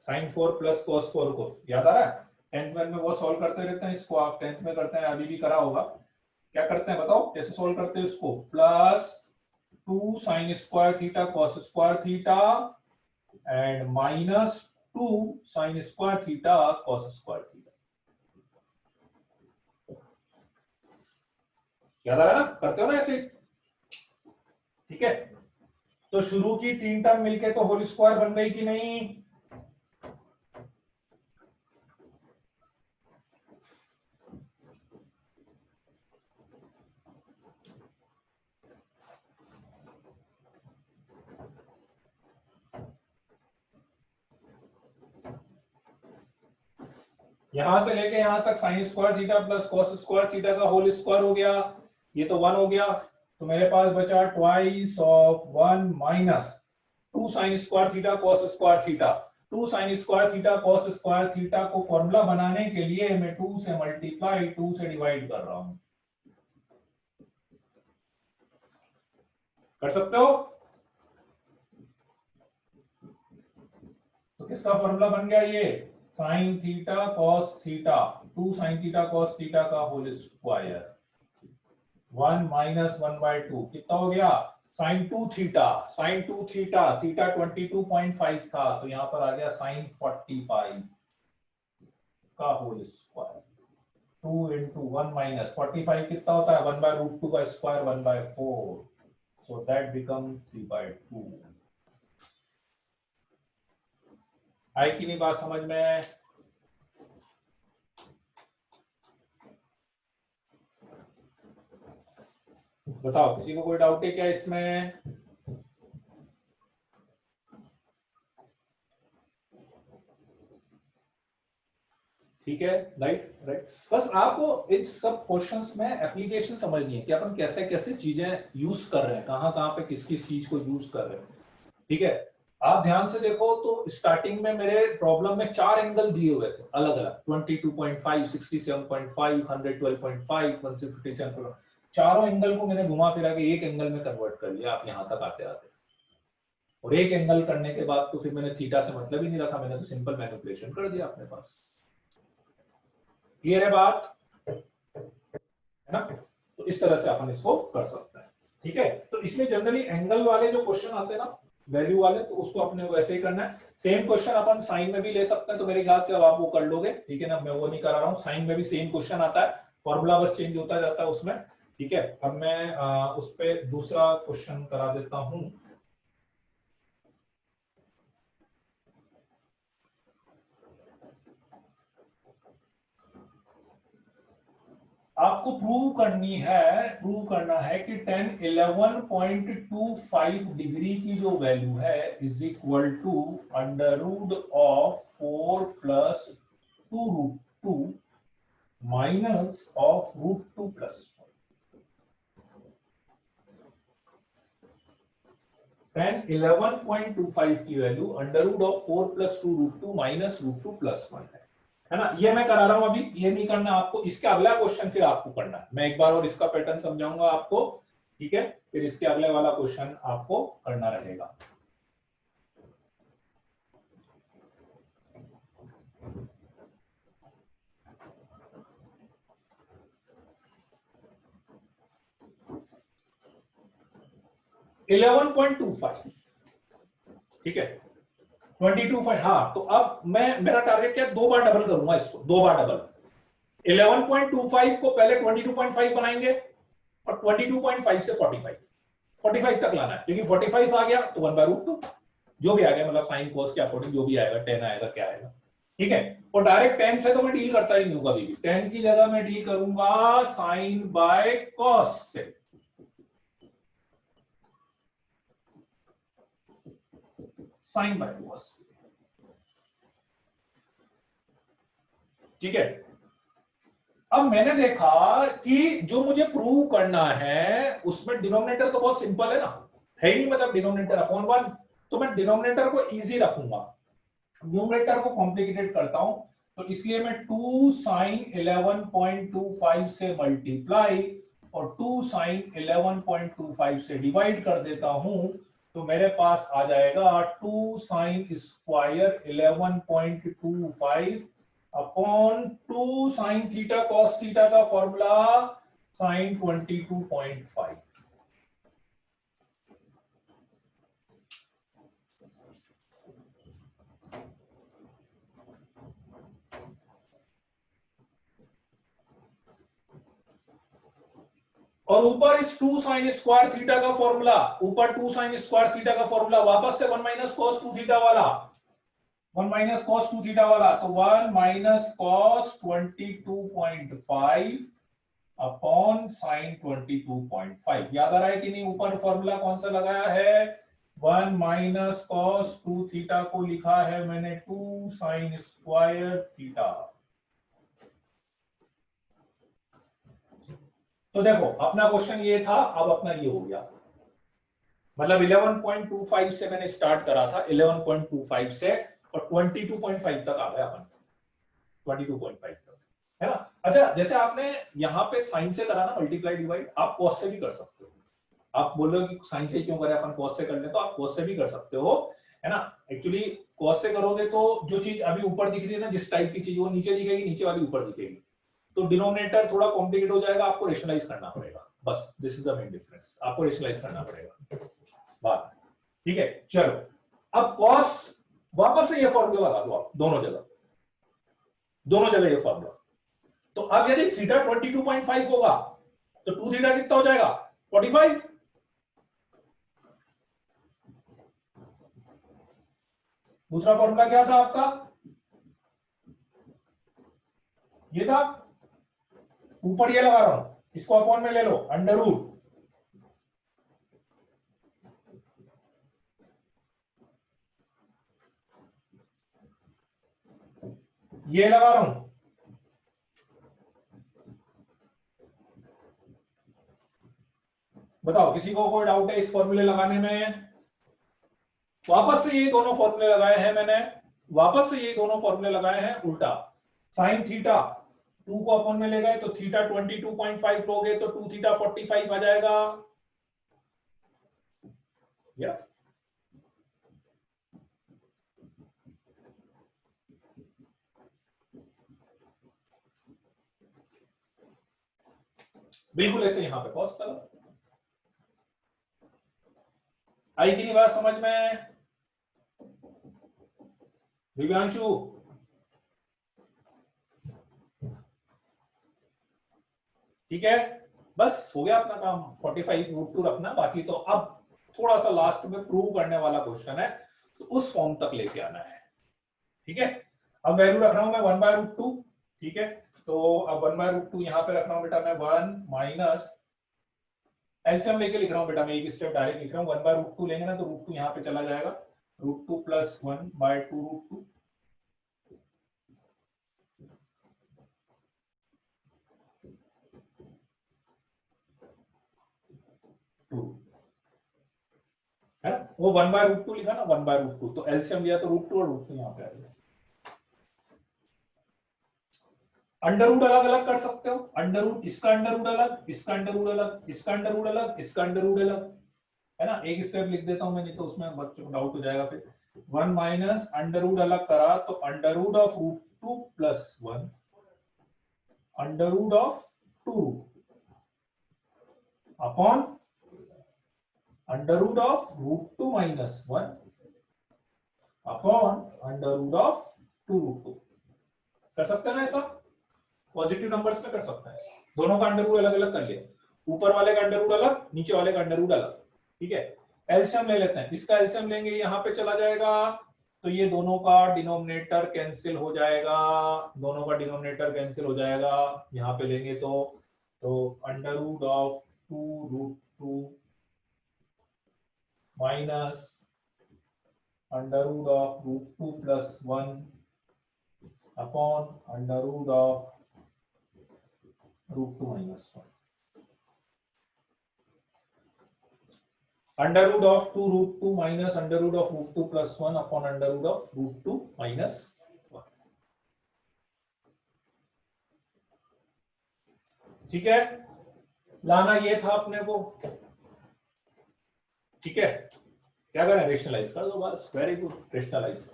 साइन 4 प्लस कॉस 4 को याद आ रहा है। 10th में वो सॉल्व करते रहते हैं, इसको आप 10th में करते हैं, अभी भी करा होगा। क्या करते हैं बताओ, कैसे सॉल्व करते हैं इसको, plus 2 sine square theta cos square theta and minus 2 sine square theta cos square theta. याद आ रहा है ना, करते हो ना ऐसे। ठीक है, तो शुरू की 3 टर्म मिलके तो होल स्क्वायर बन गई कि नहीं। यहां से लेके यहां तक sine square theta plus cos square theta का होल स्क्वायर हो गया, ये तो 1 हो गया। तो मेरे पास बचा twice of 1 minus 2 sine square theta cos square theta. 2 sine square theta cos square theta को फॉर्मूला बनाने के लिए मैं 2 से मल्टीप्लाई 2 से डिवाइड कर रहा हूं। कर सकते हो? तो किसका फॉर्मूला बन गया ये, sine theta cos theta, 2 sine theta cos theta का होल स्क्वायर, 1 माइनस 1/2 कितना हो गया, sine 2 theta, sine 2 theta, theta 22.5 था तो यहां पर आ गया साइन 45 का होल स्क्वायर। 2 इंटू 1 माइनस 45 कितना होता है, 1/√2 का स्क्वायर 1/4, सो दैट बिकम 3/2। आई की नहीं बात समझ में? बताओ, किसी को कोई डाउट है क्या इसमें? ठीक है, राइट राइट। बस आपको इन सब क्वेश्चंस में एप्लीकेशन समझनी है कि अपन कैसे कैसे चीजें यूज कर रहे हैं, कहां कहां पे किस किस चीज को यूज कर रहे हैं। ठीक है, आप ध्यान से देखो तो स्टार्टिंग में मेरे प्रॉब्लम में 4 एंगल दिए हुए थे अलग अलग, 22.5, 67.5, 112.5, 157। चारों एंगल को मैंने घुमा फिरा के एक एंगल में कन्वर्ट कर लिया आप यहां तक आते आते। और एक एंगल करने के बाद तो फिर मैंने थीटा से मतलब ही नहीं रखा, मैंने तो सिंपल मैनिपुलेशन कर दिया अपने पास। क्लियर है बात, है ना? तो इस तरह से अपन इसको कर सकते हैं, ठीक है। तो इसमें जनरली एंगल वाले जो क्वेश्चन आते हैं ना, वैल्यू वाले, तो उसको अपने वैसे ही करना है। सेम क्वेश्चन अपन साइन में भी ले सकते हैं, तो मेरे ख्याल से अब आप वो कर लोगे, ठीक है ना? मैं वो नहीं करा रहा हूँ, साइन में भी सेम क्वेश्चन आता है, फॉर्मूला बस चेंज होता जाता है उसमें, ठीक है। अब मैं उस पर दूसरा क्वेश्चन करा देता हूं। आपको प्रूव करना है कि tan 11.25 डिग्री की जो वैल्यू है is equal to under root of 4 plus 2√2 minus of √2 plus 10 11.25 की value under root of 4 plus 2√2 minus √2 plus 1 है ना? ये मैं करा रहा हूं अभी, ये नहीं करना आपको, इसके अगला क्वेश्चन फिर आपको करना है। मैं एक बार और इसका पैटर्न समझाऊंगा आपको, ठीक है, फिर इसके अगले वाला क्वेश्चन आपको करना रहेगा। ठीक है, 22 हाँ। तो अब मैं, मेरा टारगेट क्या है, 2 बार डबल करूंगा इसको, 2 बार डबल। 11.25 को पहले 22.5 बनाएंगे और 22.5 से 45 तक लाना है, क्योंकि 45 आ गया तो 1/√2 जो भी आ गया, मतलब साइन कोस के अकॉर्डिंग जो भी आएगा, 10 आएगा, क्या आएगा, ठीक है। और डायरेक्ट 10 से तो मैं डील करता ही नहीं हूँ कभी भी, 10 की जगह मैं डील करूंगा साइन बाय कॉस से, साइन बाय कॉस, ठीक है। अब मैंने देखा कि जो मुझे प्रूव करना है उसमें डिनोमिनेटर तो बहुत सिंपल है ना, है ही नहीं, मतलब डिनोमिनेटर अपॉन 1, तो मैं डिनोमिनेटर को इजी रखूंगा, न्यूमरेटर को कॉम्प्लिकेटेड करता हूं, तो इसलिए मैं 2 साइन 11.25 से मल्टीप्लाई और 2 साइन 11.25 से डिवाइड कर देता हूं, तो मेरे पास आ जाएगा 2 sine square 11.25 upon 2 sine theta cos theta का फॉर्मूला साइन 22.5। और ऊपर इस 2 साइन स्क्वायर थीटा का फॉर्मूला, ऊपर 2 साइन स्क्वायर थीटा का फॉर्मूला वापस से 1 माइनस कॉस 2 थीटा वाला, 1 माइनस कॉस 2 थीटा वाला, तो 1 माइनस कॉस 22.5 अपॉन साइन 22.5। याद आ रहा है कि नहीं? ऊपर फॉर्मूला कौन सा लगाया है? 1 माइनस कॉस 2 थीटा को लिखा है मैंने 2 साइन स्क्वायर थीटा। तो देखो अपना क्वेश्चन ये था, अब अपना ये हो गया, मतलब 11.25 से मैंने स्टार्ट करा था, 11.25 से और 22.5 तक आ गया अपन, 22.5 तक, है ना? अच्छा, जैसे आपने यहाँ पे साइन से करा ना मल्टीप्लाई डिवाइड, आप कॉस से भी कर सकते हो। आप बोल रहे हो कि साइन से क्यों करें, अपन कॉस से कर ले, तो आप कॉस से भी कर सकते हो, है ना? एक्चुअली कॉस से करोगे तो जो चीज अभी ऊपर दिख रही है ना, जिस टाइप की चीज, वो नीचे दिखेगी, नीचे वाली ऊपर दिखेगी, तो डिनोमिनेटर थोड़ा कॉम्प्लिकेट हो जाएगा, आपको रेशनलाइज करना पड़ेगा, बस this is the main difference, आपको रेशनलाइज करना पड़ेगा बात, ठीक है। चलो अब कॉस, वापस से ये फॉर्मूला लगा दो आप दोनों जगह, दोनों जगह ये फॉर्मूला। तो अब यदि थीटा 22.5 होगा तो 2 थीटा कितना हो जाएगा? 45। दूसरा फॉर्मूला क्या था आपका? ये था, ऊपर ये लगा रहा हूं, इसको अपॉन में ले लो, अंडर रूट, ये लगा रहा हूं, बताओ किसी को कोई डाउट है इस फॉर्मूले लगाने में? वापस से ये दोनों फॉर्मूले लगाए हैं मैंने, वापस से ये दोनों फॉर्मूले लगाए हैं उल्टा, साइन थीटा 2 को अपॉन में ले गए तो थीटा 22.5 लोगे तो 2 थीटा 45 आ जाएगा, या बिल्कुल ऐसे यहां पे पॉज करो। आई कि नहीं बात समझ में दिव्यांशु? ठीक है, बस हो गया अपना काम। 45√2 रखना, बाकी तो अब थोड़ा सा लास्ट में प्रूव करने वाला क्वेश्चन है, तो उस फॉर्म तक लेके आना है। ठीक है, अब वैल्यू रख रहा हूं मैं 1/√2। ठीक है, तो अब 1/√2 यहां पे रख रहा हूं बेटा मैं 1 माइनस एलसीएम लेके लिख रहा हूं बेटा मैं, एक स्टेप डायरेक्ट लिख रहा हूं। 1/√2 लेंगे ना तो √2 यहां पे चला जाएगा, √2 प्लस 1/2√2। है ना, वो 1/√2 लिखा ना, 1/√2, तो एलसीएम लिया तो √2 और √2 यहां पे आ गया। अंडर रूट अलग अलग कर सकते हो, अंडर रूट इसका अंडर रूट अलग, इसका अंडर रूट अलग, इसका अंडर रूट अलग, इसका अंडर रूट अलग, है ना। एक स्टेप लिख देता हूं मैं, नहीं तो उसमें बच्चों को डाउट हो जाएगा फिर। 1 माइनस अंडर रूट अलग करा तो under root of √2 plus 1 under root of 2 upon under root of √2 minus 1 upon under root of 2√2। कर सकते हैं ना ऐसा, पॉजिटिव नंबर्स में कर सकते हैं। दोनों का अंडर रूट अलग अलग कर लिया, ऊपर वाले का अंडर रूट अलग, नीचे वाले का अंडर रूट अलग। ठीक है, एलसीएम ले लेते हैं, इसका एलसीएम लेंगे, यहां पे चला जाएगा, तो ये दोनों का डिनोमिनेटर कैंसिल हो जाएगा, दोनों का डिनोमिनेटर कैंसिल हो जाएगा। यहां पे लेंगे तो under root of 2√2 minus under root of √2 plus 1 upon under root of √2 minus 1 under root of 2√2 minus under root of √2 plus 1 upon under root of √2 minus 1। ठीक है, लाना ये था अपने को। ठीक है, क्या करें, रेशनलाइज कर दो बस, वेरी गुड। रेशनलाइज,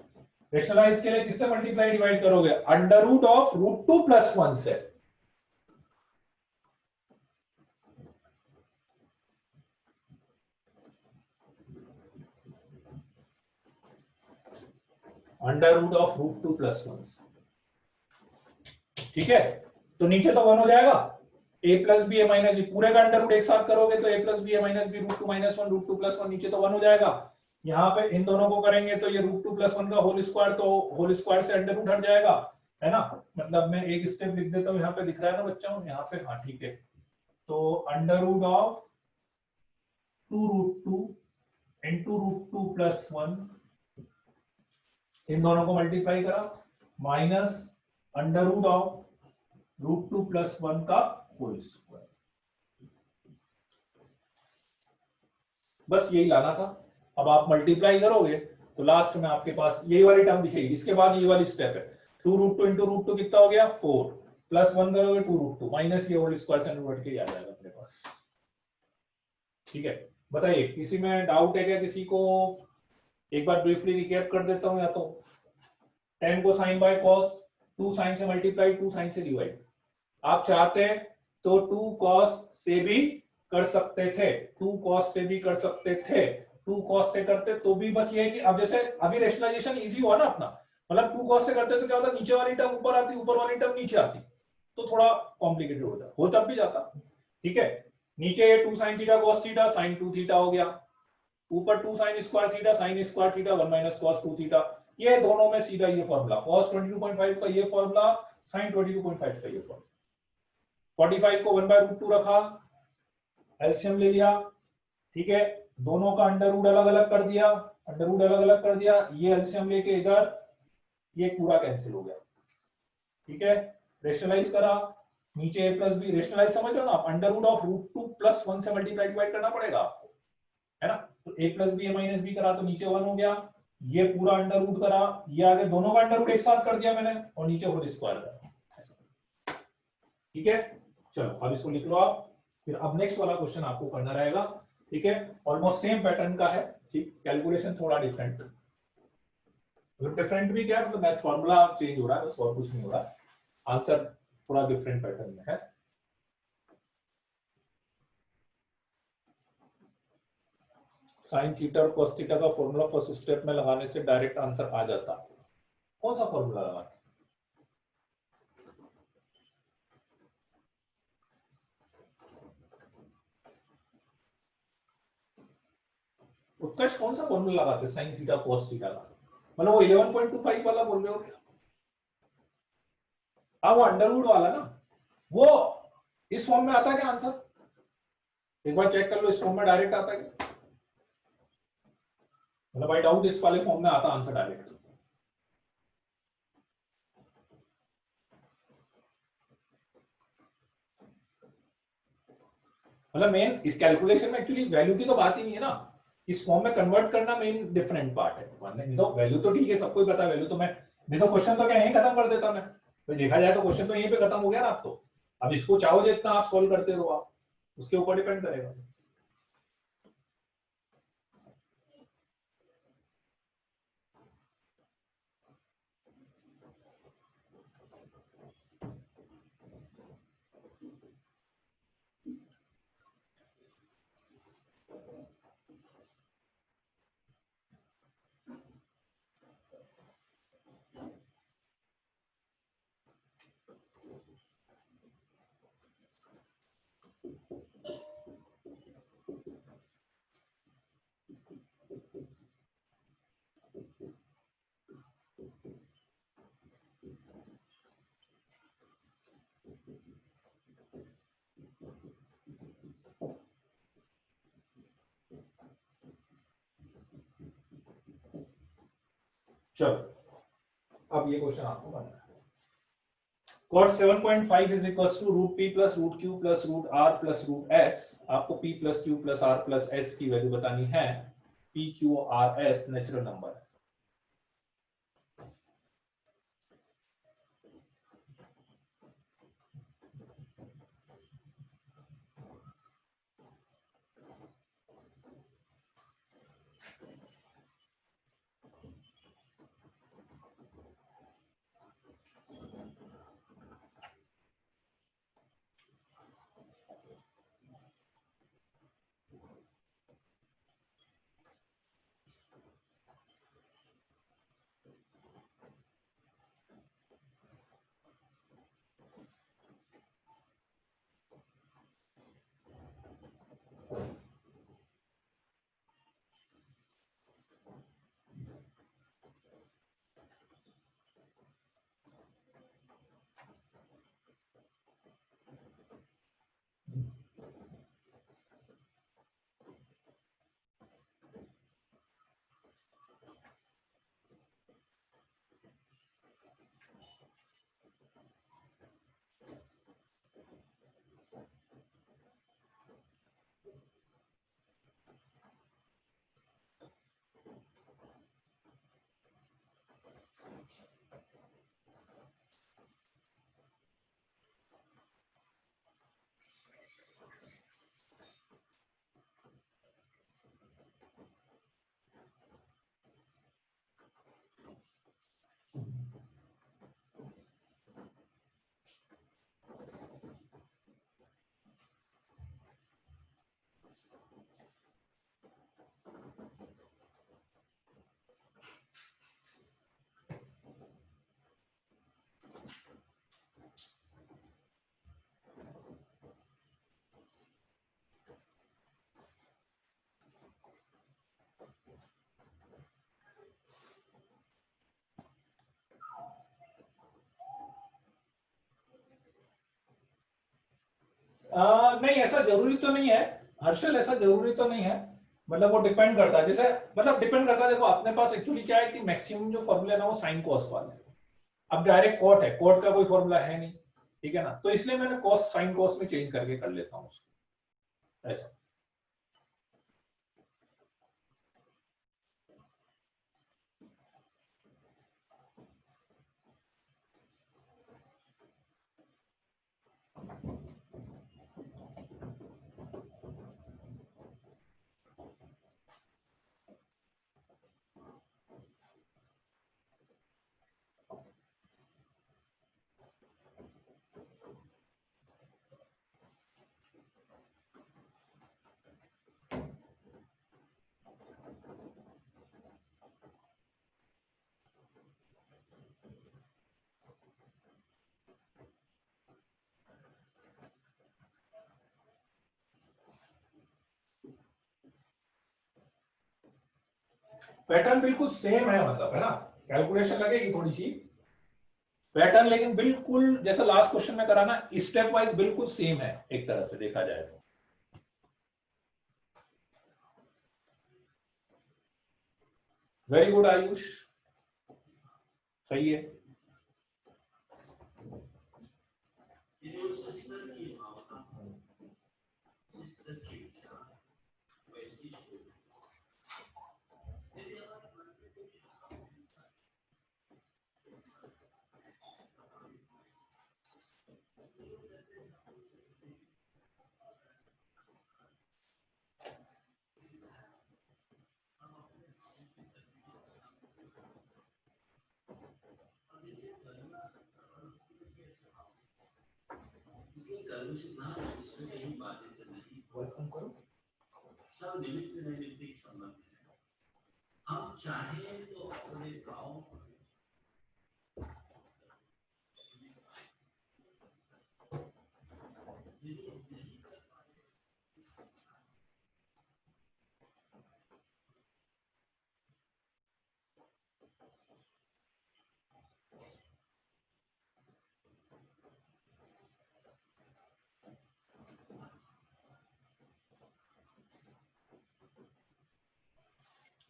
रेशनलाइज के लिए किससे मल्टीप्लाई डिवाइड करोगे, अंडर रूट ऑफ √2 प्लस 1 से। अंडर रूट ऑफ √2 प्लस 1 से। ठीक है, तो नीचे तो 1 हो जाएगा, a plus B A minus B, पूरे का अंडर रूट एक साथ करोगे तो a plus B A minus B √2 minus 1 √2 plus 1, नीचे तो 1 हो जाएगा। यहाँ पे इन दोनों को करेंगे तो ये √2 प्लस 1 का होल स्क्वायर, तो होल स्क्वायर से अंडर रूट हट जाएगा, है ना। मतलब मैं एक स्टेप लिख देता हूँ, यहाँ पे दिख रहा है ना बच्चों, यहाँ पे, हाँ ठीक है। तो under root of 2√2 into √2 plus 1, इन दोनों को मल्टीप्लाई करा, minus under root of √2 plus 1 का होल स्क्वायर। बस यही लाना था। अब आप मल्टीप्लाई करोगे तो लास्ट में आपके पास यही वाली टर्म दिखेगी, इसके बाद ये वाली स्टेप है, 2√2 इंटू √2 कितना हो गया 4, प्लस 1 करोगे 2√2 माइनस ये होल स्क्वायर से कन्वर्ट के आ जाएगा अपने पास। ठीक है, बताइए किसी में डाउट है क्या किसी को? एक बार ब्रीफली रिकैप कर देता हूं, या तो 10 को साइन बाय कॉस, 2 साइन से मल्टीप्लाई, 2 साइन से डिवाइड। आप चाहते हैं तो 2 कॉस से भी कर सकते थे, 2 कॉस से भी कर सकते थे, 2 कॉस से करते तो भी बस ये है कि अब जैसे अभी रेशनलाइजेशन इजी हुआ ना अपना, मतलब 2 कॉस से करते तो क्या होता, नीचे वाली टर्म ऊपर आती, ऊपर वाली टर्म नीचे आती, तो थोड़ा कॉम्प्लिकेटेड हो जाता, हो तब भी जाता। ठीक है, नीचे ये 2 sin theta cos theta sin 2 theta हो गया, ऊपर 2 sin square theta sin square theta 1 minus cos 2 theta, ये दोनों में सीधा ये फॉर्मूला, cos 22.5 का ये फॉर्मूला, sin 22.5 का ये फॉर्मूला। 45 को 1/√2 रखा, एलसीएम ले लिया। ठीक है, दोनों का अंडर रूट अलग अलग कर दिया, अंडर रूट अलग अलग कर दिया, ये एलसीएम लेके इधर, ये पूरा कैंसिल हो गया। ठीक है, रेशनलाइज करा, नीचे a प्लस बी, रेशनलाइज समझ लो ना आप, अंडर रूट ऑफ √2 प्लस 1 से मल्टीप्लाई डिवाइड करना पड़ेगा आपको, है ना। तो a plus B A minus B करा तो नीचे 1 हो गया, ये पूरा अंडर रूट करा, ये आगे दोनों का अंडर रूट एक साथ कर दिया मैंने, और नीचे होल स्क्वायर करा। ठीक है, चलो अब इसको लिख लो आप, फिर अब नेक्स्ट वाला क्वेश्चन आपको करना रहेगा। ठीक है, ऑलमोस्ट सेम पैटर्न का है, ठीक, कैलकुलेशन थोड़ा डिफरेंट, डिफरेंट भी क्या है, मतलब मैथ फॉर्मूला चेंज हो रहा है बस, और कुछ नहीं हो रहा, आंसर थोड़ा डिफरेंट पैटर्न में है। साइन थीटा और cos थीटा का फॉर्मूला फर्स्ट स्टेप में लगाने से डायरेक्ट आंसर आ जाता है। कौन सा फॉर्मूला लगाना? उत्कर्ष कौन सा फॉर्मूला लगाते साइन थीटा cos थीटा का? मतलब वो 11.25 वाला बोल रहे हो? हाँ वो अंडरवुड वाला ना, वो इस फॉर्म में आता है क्या आंसर? एक बार चेक कर लो, इस फॉर्म में डायरेक्ट आता है क्या? मतलब बाय डाउट इस वाले फॉर्म में आता आंसर डायरेक्ट। मतलब मेन इस कैलकुलेशन में एक्चुअली वैल्यू की तो बात ही नहीं है ना, इस फॉर्म में कन्वर्ट करना मेन डिफरेंट पार्ट है। वरना तो वैल्यू तो ठीक है, सबको ही पता है वैल्यू, तो मैं नहीं तो क्वेश्चन तो क्या यहीं खत्म कर देता मैं, तो देखा जाए तो क्वेश्चन तो यहीं पे खत्म हो गया ना। आप तो अब इसको चाहो जितना आप सॉल्व करते रहो, आप उसके ऊपर डिपेंड करेगा। चलो अब ये क्वेश्चन आपको बनना है। cot 7.5 is equals to root p plus root q plus root r plus root s। आपको p plus q plus r plus s की वैल्यू बतानी है। p q r s natural number है। नहीं ऐसा जरूरी तो नहीं है हर्षल, ऐसा जरूरी तो नहीं है। मतलब वो डिपेंड करता है, जैसे मतलब डिपेंड करता है। देखो अपने पास एक्चुअली क्या है कि मैक्सिमम जो फॉर्मूला है ना वो साइन कॉस वाला है। अब डायरेक्ट कॉट है, कॉट का कोई फॉर्मूला है नहीं, ठीक है ना, तो इसलिए मैंने कॉस साइन कॉस में चेंज करके कर लेता हूँ उसको ऐसा। पैटर्न बिल्कुल सेम है, मतलब है ना, कैलकुलेशन लगेगी थोड़ी सी पैटर्न, लेकिन बिल्कुल जैसा लास्ट क्वेश्चन में करा ना, स्टेप वाइज बिल्कुल सेम है एक तरह से देखा जाए तो। वेरी गुड आयुष, सही है। वेलकम करो। सब निमित्त नैमित्तिक संबंध है, हम चाहे तो अपने गांव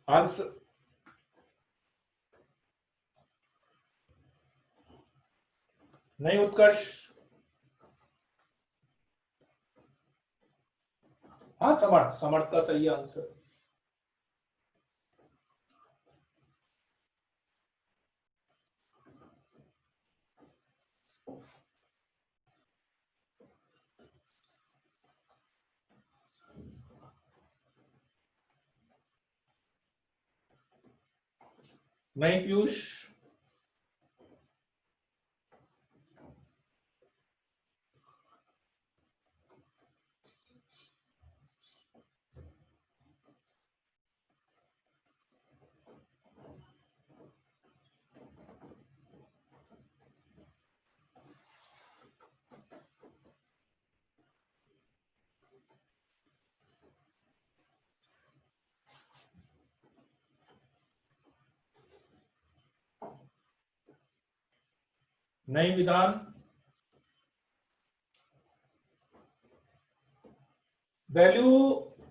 आंसर नहीं, उत्कर्ष। हाँ, समर्थ, समर्थ का सही आंसर। नहीं पीयूष। नहीं विधान। वैल्यू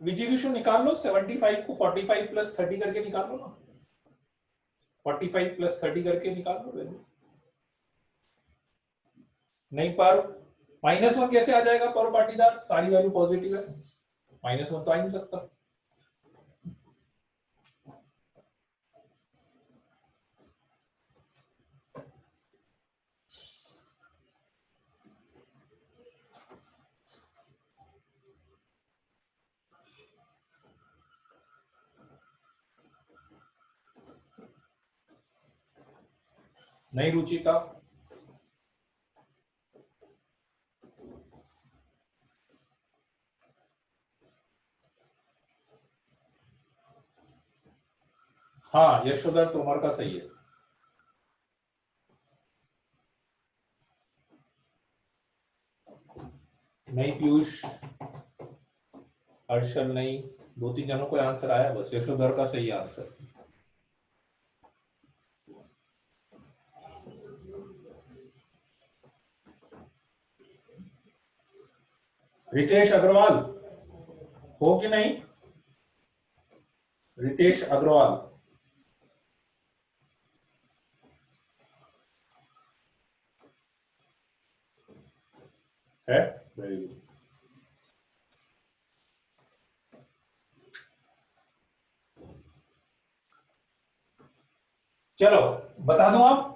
विजिगिशु निकाल लो, 75 को 45 प्लस 30 करके निकाल लो ना, 45 प्लस 30 करके निकाल लो वैल्यू। नहीं, पर -1 कैसे आ जाएगा पर पाटीदार, सारी वैल्यू पॉजिटिव है, -1 तो आ ही नहीं सकता। नहीं रुचिता। हाँ, यशोधर तोमर का सही है। नहीं पीयूष, हर्षल नहीं, 2-3 जनों को आंसर आया, बस यशोधर का सही आंसर। रितेश अग्रवाल हो कि नहीं? रितेश अग्रवाल है? Very good. चलो बता दूं आप,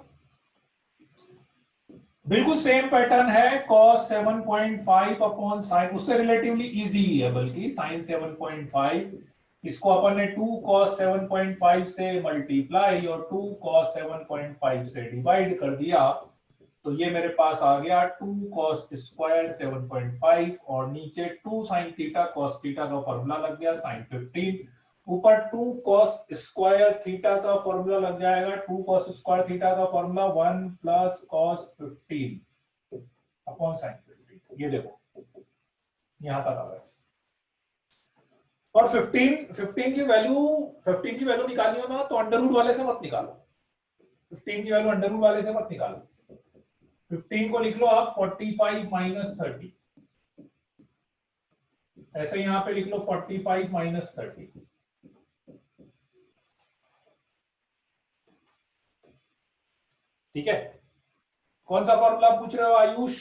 बिल्कुल सेम पैटर्न है, cos 7.5 अपॉन साइन, उससे रिलेटिवली इजी है बल्कि, साइन 7.5, इसको अपन ने 2 cos 7.5 से मल्टीप्लाई और 2 cos 7.5 से डिवाइड कर दिया, तो ये मेरे पास आ गया 2 cos स्क्वायर 7.5 और नीचे 2 sin थीटा cos थीटा का फॉर्मूला लग गया sin 15, ऊपर 2 cos स्क्वायर थीटा का फॉर्मूला लग जाएगा, 2 cos स्क्वायर थीटा का formula 1 plus cos 15 upon sin 15। ये देखो यहां तक आ गया। और 15 की वैल्यू निकालनी हो ना तो अंडर रूट वाले से मत निकालो, 15 की वैल्यू अंडर रूट वाले से मत निकालो। 15 को लिख लो आप 45 माइनस 30, ऐसे यहां पे लिख लो 45 माइनस 30। ठीक है, कौन सा फॉर्मूला पूछ रहे हो आयुष?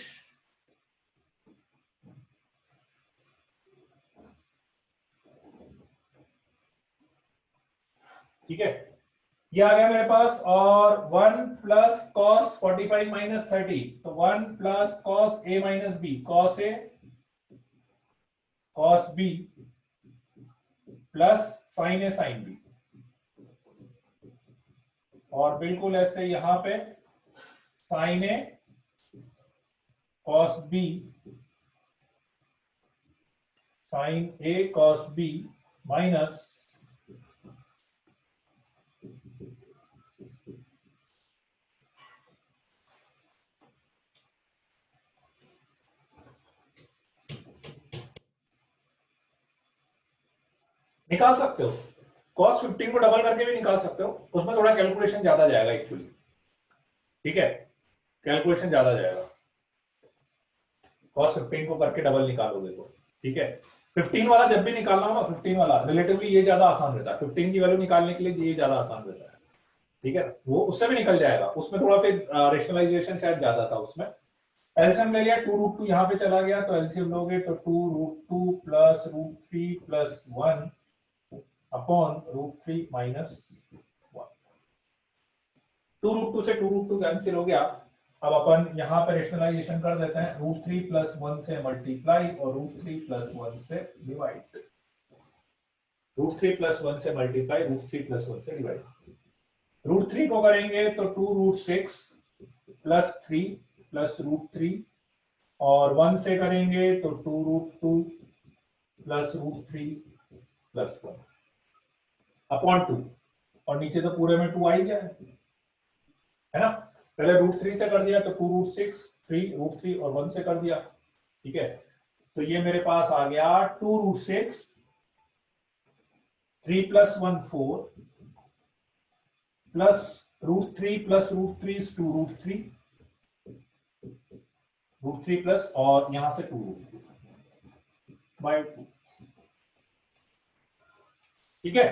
ठीक है, ये आ गया मेरे पास। और 1 प्लस कॉस 45 माइनस 30, तो 1 plus cos A minus B, cos A cos B plus sign A sine B. और बिल्कुल ऐसे यहां पे साइन ए कॉस बी साइन ए कॉस बी माइनस निकाल सकते हो, cos 15 को डबल करके भी निकाल सकते हो, उसमें थोड़ा कैलकुलेशन ज्यादा जाएगा एक्चुअली। ठीक है, कैलकुलेशन ज्यादा जाएगा, cos 15 को करके डबल निकालोगे तो। ठीक है, 15 वाला जब भी निकालना हो ना, 15 वाला रिलेटिवली ये ज्यादा आसान रहता है, 15 की वैल्यू निकालने के लिए ये ज्यादा आसान रहता है। ठीक है, वो उससे भी निकल जाएगा, उसमें थोड़ा फिर रेशनलाइजेशन शायद ज्यादा था उसमें। एलसीएम ले लिया, 2√2 यहाँ पे चला गया, तो एलसीएम लोगे तो 2√2 प्लस √3 प्लस 1 अपॉन √3 माइनस 1। 2√2 से 2√2 कैंसिल हो गया। अब अपन यहाँ पे रेशनलाइजेशन कर देते हैं, √3 प्लस 1 से मल्टीप्लाई और √3 प्लस 1 से डिवाइड, √3 प्लस 1 से मल्टीप्लाई, √3 प्लस 1 से डिवाइड। √3 को करेंगे तो 2√6 प्लस 3 प्लस √3, और 1 से करेंगे तो 2√2 प्लस √3 प्लस 1 अपॉन 2, और नीचे तो पूरे में 2 आ ही गया है ना। पहले √3 से कर दिया तो 2√6, 3 √3 और 1 से कर दिया। ठीक है, तो ये मेरे पास आ गया 2√6, 3 plus 1 4 plus √3 plus √3 is 2√3, √3 plus और यहां से 2√2 बाय 2। ठीक है,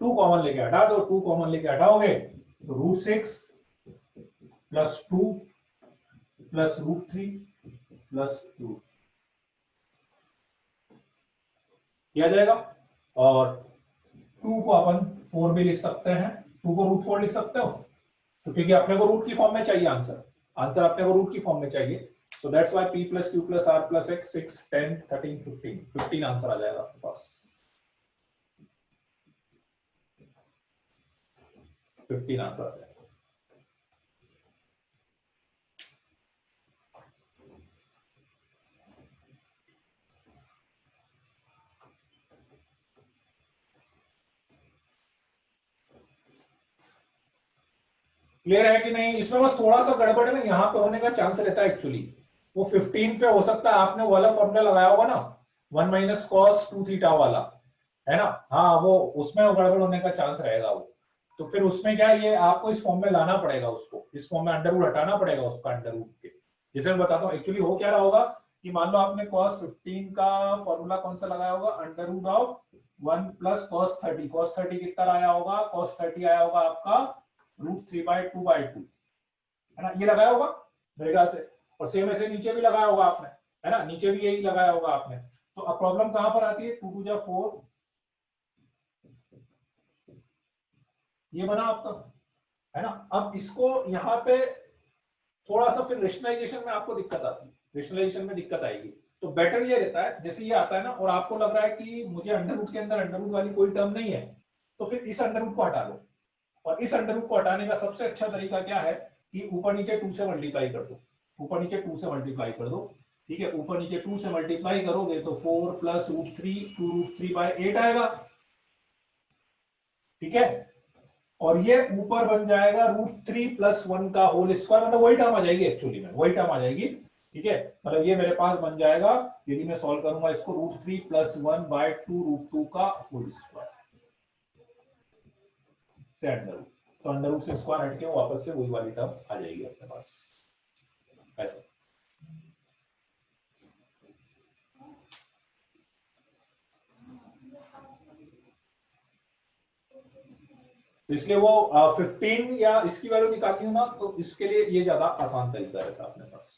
2 कॉमन लेके हटा दो, 2 कॉमन लेके हटाओगे तो √6 प्लस 2 प्लस √3 प्लस 2 किया जाएगा। और 2 को अपन 4 भी लिख सकते हैं, 2 को √4 लिख सकते हो, तो क्योंकि अपने को रूट की फॉर्म में चाहिए आंसर, आंसर अपने को रूट की फॉर्म में चाहिए, so that's why p plus q plus r plus x 6 10 13 15 answer आ जाएगा आपके पास, 15 आंसर आ जाएगा। क्लियर है कि नहीं? इसमें बस थोड़ा सा गड़बड़ है ना, यहाँ पे होने का चांस रहता है एक्चुअली, वो 15 पे हो सकता है आपने वो वाला फॉर्मूला लगाया होगा ना, 1 माइनस कॉस 2 थीटा वाला, है ना, हाँ वो उसमें वो गड़बड़ होने का चांस रहेगा वो, तो फिर उसमें क्या है, ये आपको इस फॉर्म में लाना पड़ेगा, उसको इस फॉर्म में अंडर रूट हटाना पड़ेगा उसका, अंडर रूट के। जैसे मैं बताता हूँ एक्चुअली हो क्या रहा होगा कि मान लो आपने cos 15 का फॉर्मूला कौन सा लगाया होगा, under root of 1 plus cos 30, cos 30 कितना आया होगा, cos 30 आया होगा आपका √3/2/2, है ना, ये लगाया होगा मेरे ख्याल से, और सेम ऐसे नीचे भी लगाया होगा आपने, है ना, नीचे भी यही लगाया होगा आपने। तो अब प्रॉब्लम कहां पर आती है, 2 2 4, ये बना आपका, है ना। अब इसको यहाँ पे थोड़ा सा फिर रेशनलाइजेशन में आपको दिक्कत आती है, रेशनलाइजेशन में दिक्कत आएगी, तो बेटर ये रहता है, जैसे ये आता है ना और आपको लग रहा है कि मुझे अंडर रूट के अंदर अंडर रूट वाली कोई टर्म नहीं है, तो फिर इस अंडर रूट को हटा लो, और इस अंडर रूट को हटाने का सबसे अच्छा तरीका क्या है कि ऊपर नीचे 2 से मल्टीप्लाई कर दो, ऊपर नीचे 2 से मल्टीप्लाई कर दो। ठीक है, ऊपर नीचे 2 से मल्टीप्लाई करोगे तो 4 प्लस √3 2√3/8 आएगा। ठीक है, और ये ऊपर बन जाएगा √3 प्लस 1 का होल स्क्वायर, मतलब वही टर्म आ जाएगी, एक्चुअली में वही टर्म आ जाएगी, ठीक है, मतलब ये मेरे पास बन जाएगा, यदि मैं सॉल्व करूंगा इसको, √3 + 1/2 √2 का होल स्क्वायर से अंडर रूट, तो अंडर रूट से स्क्वायर हटके वापस से वही वाली टर्म आ जाएगी अपने पास ऐसा। तो इसलिए वो 15 या इसकी वैल्यू निकालनी हो ना, तो इसके लिए ये ज्यादा आसान तरीका रहता है अपने पास।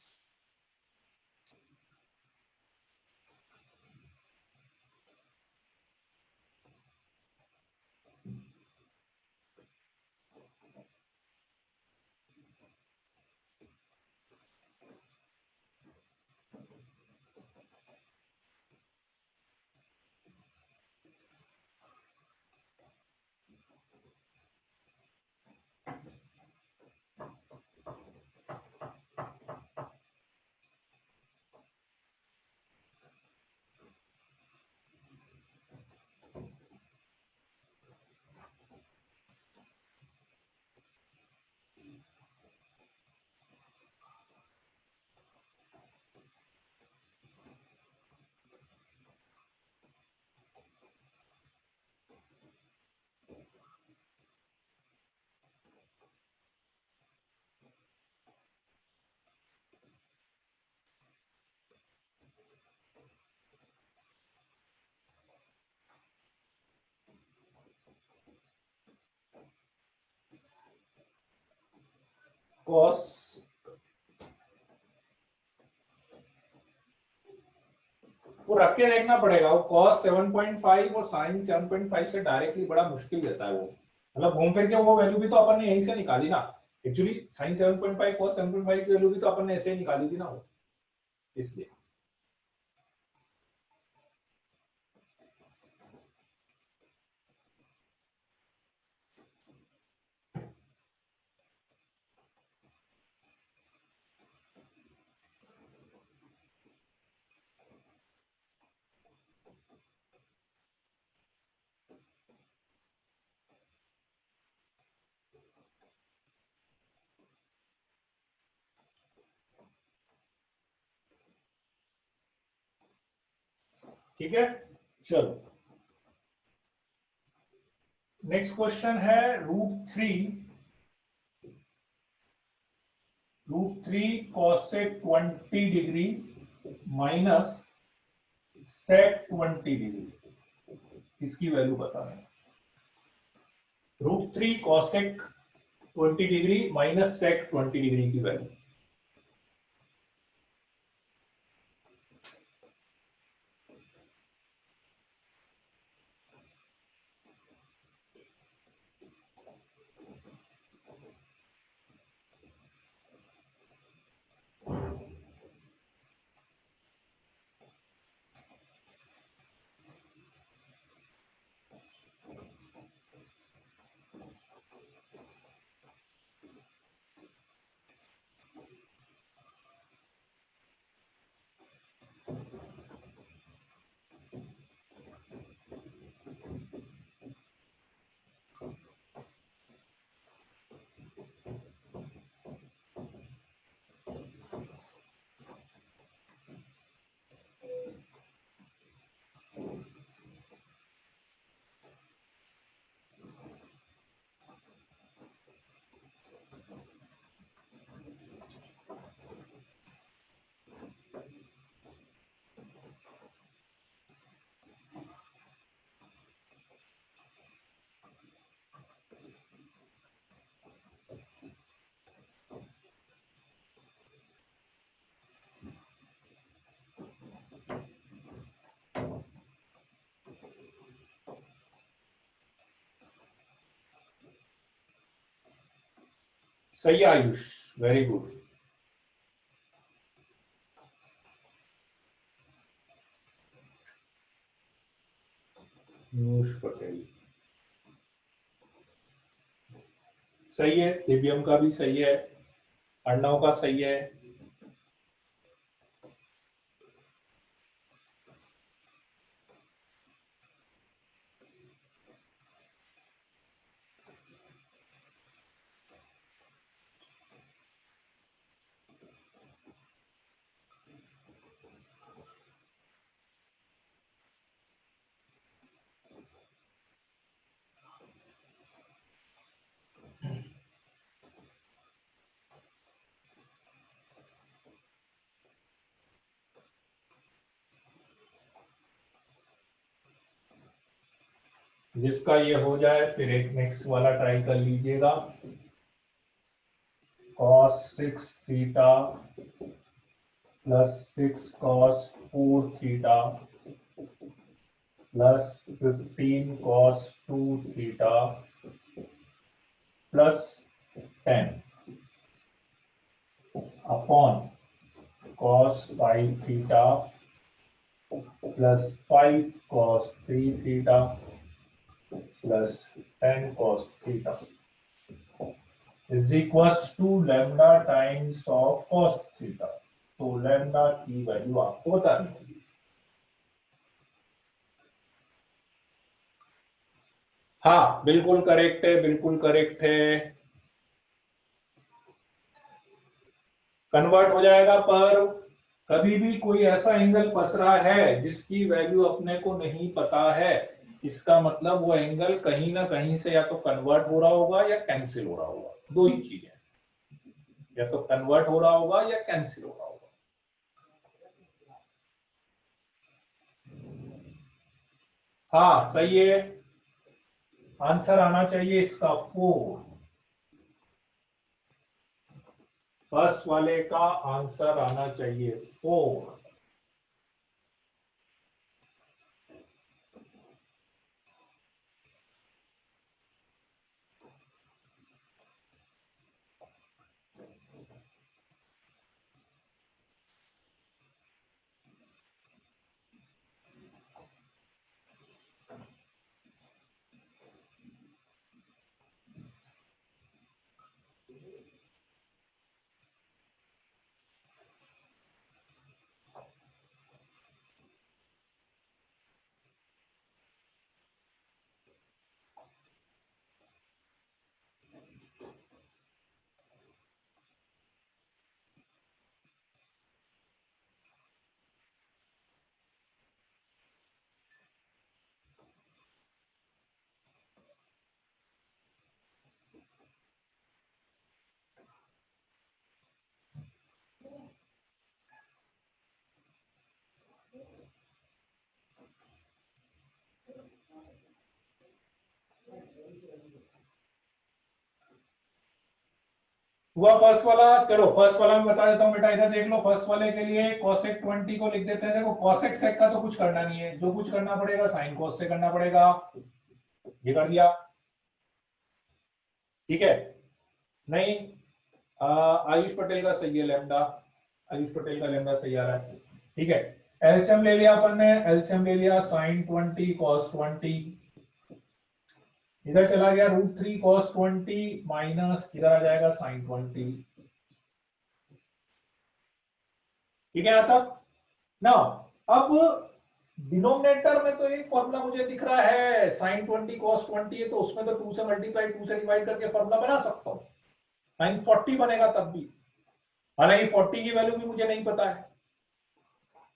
कॉस वो रख के देखना पड़ेगा, वो cos 7.5 और sin 7.5 से डायरेक्टली बड़ा मुश्किल रहता है वो, मतलब घूम फिर के वो वैल्यू भी तो अपन ने यहीं से निकाली ना, एक्चुअली sin 7.5 cos 7.5 की वैल्यू भी तो अपन ने ऐसे ही निकाली थी ना वो, इसलिए। ठीक है, चलो नेक्स्ट क्वेश्चन है √3 cosec 20 degree minus sec 20 degree, इसकी वैल्यू बताना है। √3 cosec 20 degree minus sec 20 degree की वैल्यू। सही है आयुष, वेरी गुड। पीयूष पटेल सही है, दिव्यम का भी सही है, अर्णव का सही है। जिसका ये हो जाए फिर एक नेक्स्ट वाला ट्राई कर लीजिएगा। cos 6 theta plus 6 cos 4 theta plus 15 cos 2 theta plus 10 upon cos 5 theta plus 5 cos 3 theta plus 10 cos theta is equals to lambda times of cos theta. तो लैम्डा की वैल्यू आपको बतानी होगी। हाँ बिल्कुल करेक्ट है, बिल्कुल करेक्ट है। कन्वर्ट हो जाएगा, पर कभी भी कोई ऐसा एंगल फंस रहा है जिसकी वैल्यू अपने को नहीं पता है, इसका मतलब वो एंगल कहीं ना कहीं से या तो कन्वर्ट हो रहा होगा या कैंसिल हो रहा होगा। दो ही चीजें, या तो कन्वर्ट हो रहा होगा या कैंसिल हो रहा होगा। हाँ सही है, आंसर आना चाहिए इसका 4। फर्स्ट वाले का आंसर आना चाहिए 4। हुआ फर्स्ट वाला। चलो फर्स्ट वाला मैं बता देता हूँ बेटा, इधर देख लो। फर्स्ट वाले के लिए cosec 20 को लिख देते हैं। देखो cosec sec का तो कुछ करना नहीं है, जो कुछ करना पड़ेगा sin cos से करना पड़ेगा। ये कर दिया, ठीक है। नहीं, आयुष पटेल का सही है लैम्डा, आयुष पटेल का लैम्डा सही आ रहा है, ठीक है। एलसीएम ले लिया अपन ने, एलसीएम ले लिया sin 20 cos 20, इधर चला गया √3 cos 20 माइनस इधर आ जाएगा sin 20, ठीक है यहां तक ना। अब डिनोमिनेटर में तो एक फॉर्मूला मुझे दिख रहा है sin 20 cos 20 है, तो उसमें तो 2 से मल्टीप्लाई 2 से डिवाइड करके फॉर्मूला बना सकता हूं, sin 40 बनेगा तब भी। हालांकि 40 की वैल्यू भी मुझे नहीं पता है।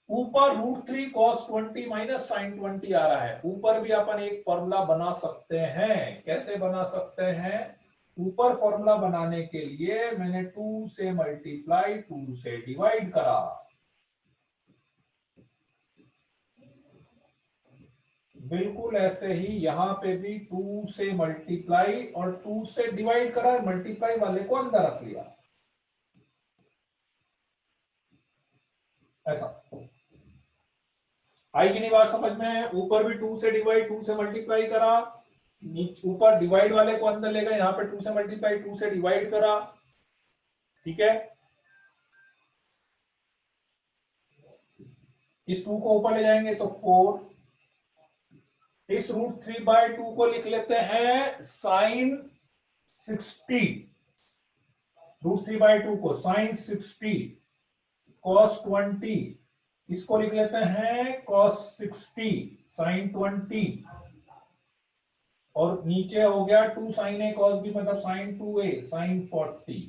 ऊपर √3 cos 20 माइनस sin 20 आ रहा है, ऊपर भी अपन एक फॉर्मूला बना सकते हैं। कैसे बना सकते हैं? ऊपर फॉर्मूला बनाने के लिए मैंने 2 से मल्टीप्लाई 2 से डिवाइड करा। बिल्कुल ऐसे ही यहां पे भी 2 से मल्टीप्लाई और 2 से डिवाइड करा, मल्टीप्लाई वाले को अंदर रख लिया, ऐसा। आई की नहीं बात समझ में? ऊपर भी 2 से डिवाइड 2 से मल्टीप्लाई करा, नीचे ऊपर डिवाइड वाले को अंदर ले गए, यहाँ पे 2 से मल्टीप्लाई 2 से डिवाइड करा, ठीक है। इस 2 को ऊपर ले जाएंगे तो 4, इस √3/2 को लिख लेते हैं sin 60, √3/2 को sin 60 cos 20, इसको लिख लेते हैं cos 60 sin 20, और नीचे हो गया 2 sin a cos b मतलब sin 2a sin 40,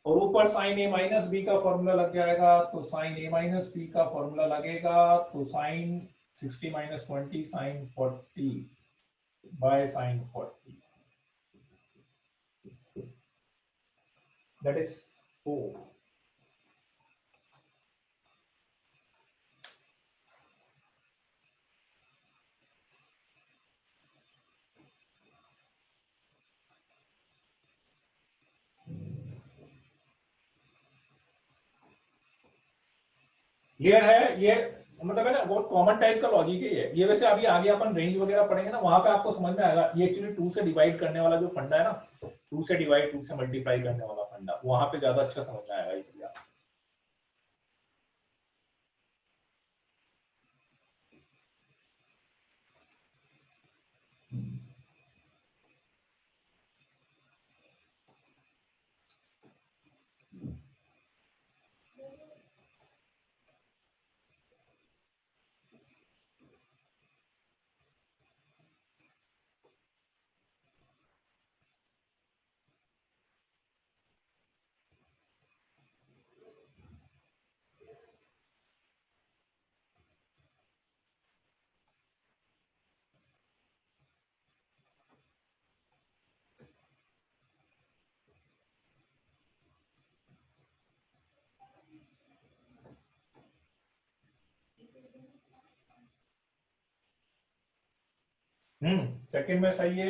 और ऊपर sin a माइनस बी का फॉर्मूला लग जाएगा, तो sin a माइनस बी का फॉर्मूला लगेगा, तो sin 60 minus 20 sin 40 by sin 40, that is 4। Clear है ये, मतलब है ना बहुत कॉमन टाइप का लॉजिक है ये। वैसे अभी आगे अपन रेंज वगैरह पढ़ेंगे ना, वहां पे आपको समझ में आएगा। ये एक्चुअली 2 से डिवाइड करने वाला जो फंडा है ना, 2 से डिवाइड 2 से मल्टीप्लाई करने वाला फंडा, वहां पे ज्यादा अच्छा समझ में आएगा ये। सेकंड में सही है।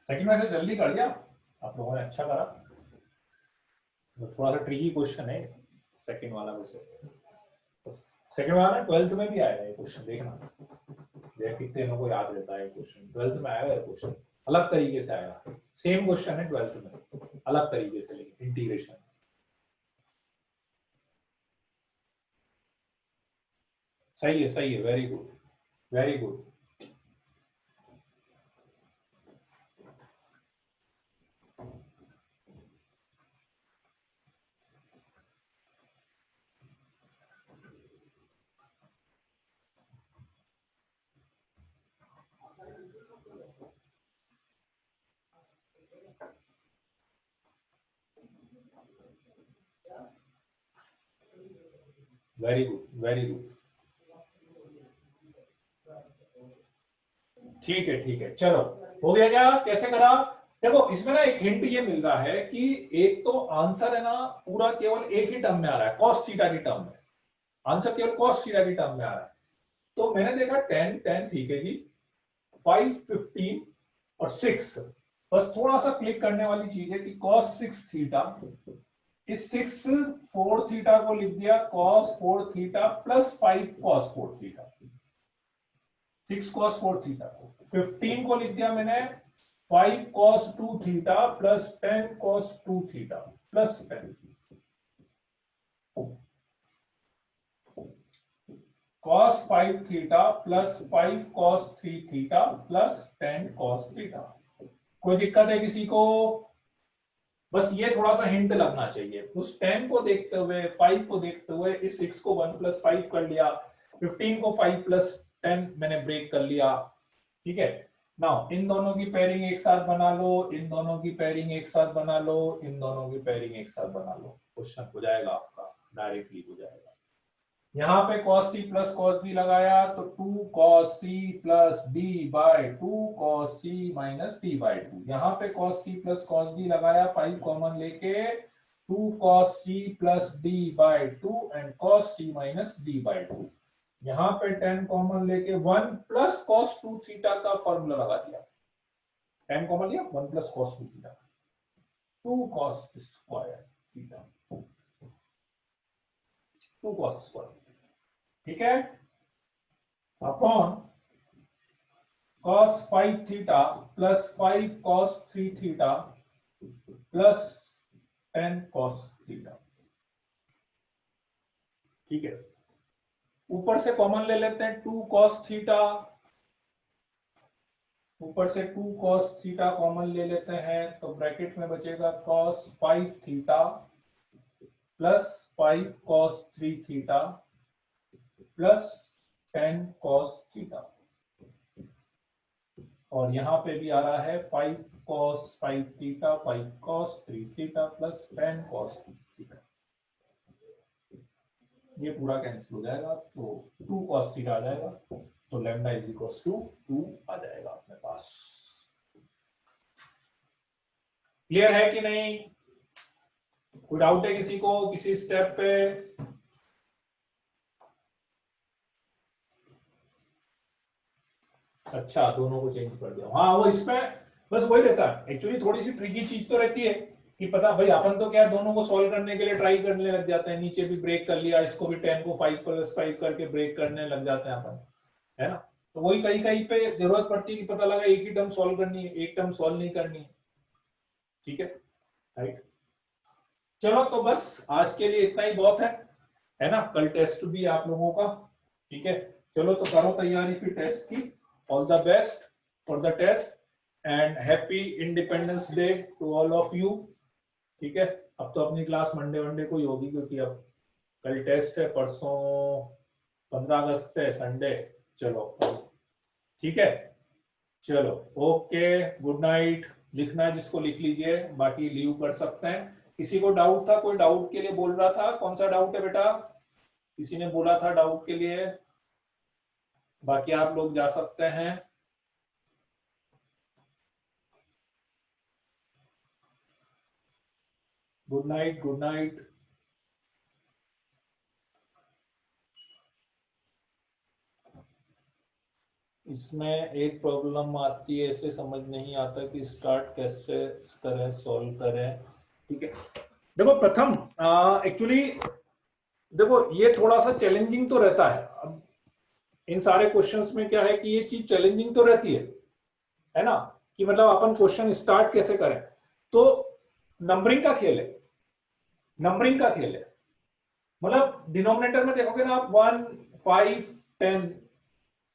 सेकंड में से जल्दी कर दिया आप लोगों ने, अच्छा करा। तो थोड़ा सा ट्रिकी क्वेश्चन है सेकंड वाला। वैसे सेकंड वाला ना 12th में भी आएगा ये क्वेश्चन, देखना देख कितने लोगों को याद रहता है क्वेश्चन। 12th में आएगा ये क्वेश्चन, अलग तरीके से आएगा। सेम क्वेश्चन है 12th में, अलग तरीके से, लेकिन इंटीग्रेशन। सही है, very good, very good. Very good, very good. ठीक है, चलो हो गया क्या, कैसे करा? देखो इसमें ना एक हिंट ये मिल रहा है कि एक तो आंसर है ना पूरा केवल एक ही टर्म में आ रहा है, cos थीटा की टर्म में। आंसर केवल cos थीटा की टर्म में आ रहा है। तो मैंने देखा 10 10 ठीक है जी, 5 15 और 6। बस थोड़ा सा क्लिक करने वाली चीज है कि cos 6 थीटा, इस 6 4 थीटा को लिख दिया cos 4 theta plus 5 cos 4 theta. 6 cos 4 theta को 15 को लिख दिया मैंने 5 cos 2 theta plus 10 cos 2 theta plus 10 cos 5 theta plus 5 cos 3 theta plus 10 cos theta. कोई दिक्कत है किसी को? बस ये थोड़ा सा हिंट लगना चाहिए। उस 10 को देखते हुए, 5 को देखते हुए, इस 6 को 1 प्लस 5 कर लिया, 15 को 5 प्लस 10 मैंने ब्रेक कर लिया। ठीक है, नाउ इन दोनों की पेयरिंग एक साथ बना लो, इन दोनों की पेयरिंग एक साथ बना लो, इन दोनों की पेयरिंग एक साथ बना लो। क्वेश्चन हो जाएगा आपका, डायरेक्टली हो जाएगा। यहाँ पे cos c plus cos b लगाया तो 2 cos c plus b by 2 cos c minus b by 2। यहाँ पे cos c plus cos b लगाया, 5 कॉमन लेके 2 cos c plus b by 2 and cos c minus b by 2। यहाँ पे 10 common लेके 1 plus cos 2 theta का formula लगा दिया। 10 कॉमन लिया, 1 plus cos 2 theta, 2 cos square theta, 2 cos square, ठीक है, upon cos 5 theta plus 5 cos 3 theta plus 10 cos theta. ठीक है, ऊपर से कॉमन ले लेते हैं 2 cos थीटा, ऊपर से 2 cos थीटा कॉमन ले लेते हैं तो ब्रैकेट में बचेगा cos 5 theta plus 5 cos 3 theta plus 10 cos theta. और यहां पे भी आ रहा है 5 cos 5 theta, 5 cos 3 theta plus 10 cos theta. ये पूरा कैंसिल हो जाएगा तो 2 cos थीटा आ जाएगा, तो लैम्डा इज इक्वल टू 2 आ जाएगा अपने पास। क्लियर है कि नहीं? कोई डाउट है किसी को किसी स्टेप पे? अच्छा, दोनों को चेंज कर दिया। हाँ, वो इसमें बस वही रहता है एक्चुअली, थोड़ी सी ट्रिकी चीज तो रहती है कि पता भाई अपन तो क्या है, दोनों को सॉल्व करने के लिए ट्राई करने लग जाते हैं, नीचे भी ब्रेक कर लिया, इसको भी 10 को 5 + 5 करके ब्रेक करने लग जाते हैं अपन, है ना। तो वही कहीं कहीं पे जरूरत पड़ती है कि पता लगा एक ही टर्म सॉल्व करनी है, एक टर्म सॉल्व नहीं करनी है। ठीक है, राइट। चलो तो बस आज के लिए इतना ही बहुत है ना। कल टेस्ट भी आप लोगों का, ठीक है। चलो तो करो तैयारी फिर टेस्ट की। All the best for the test and happy independence day to all of you. ठीक है, अब तो अपनी क्लास मंडे वनडे को ही होगी, क्योंकि अब कल टेस्ट है, परसों 15 अगस्त है, संडे। चलो, ठीक है, चलो, ओके, गुड नाइट। लिखना है जिसको लिख लीजिए, बाकी लीव कर सकते हैं। किसी को डाउट था, कोई डाउट के लिए बोल रहा था? कौन सा डाउट है बेटा? किसी ने बोला था डाउट के लिए? बाकी आप लोग जा सकते हैं। Good night, good night. इसमें एक प्रॉब्लम आती है, ऐसे समझ नहीं आता कि स्टार्ट कैसे करें, सॉल्व करें। ठीक है, देखो प्रथम, एक्चुअली देखो ये थोड़ा सा चैलेंजिंग तो रहता है। अब इन सारे क्वेश्चंस में क्या है कि ये चीज चैलेंजिंग तो रहती है ना, कि मतलब अपन क्वेश्चन स्टार्ट कैसे करें। तो नंबरिंग का खेल है, नंबरिंग का खेल है। मतलब डिनोमिनेटर में देखोगे ना आप, 1, 5, 10,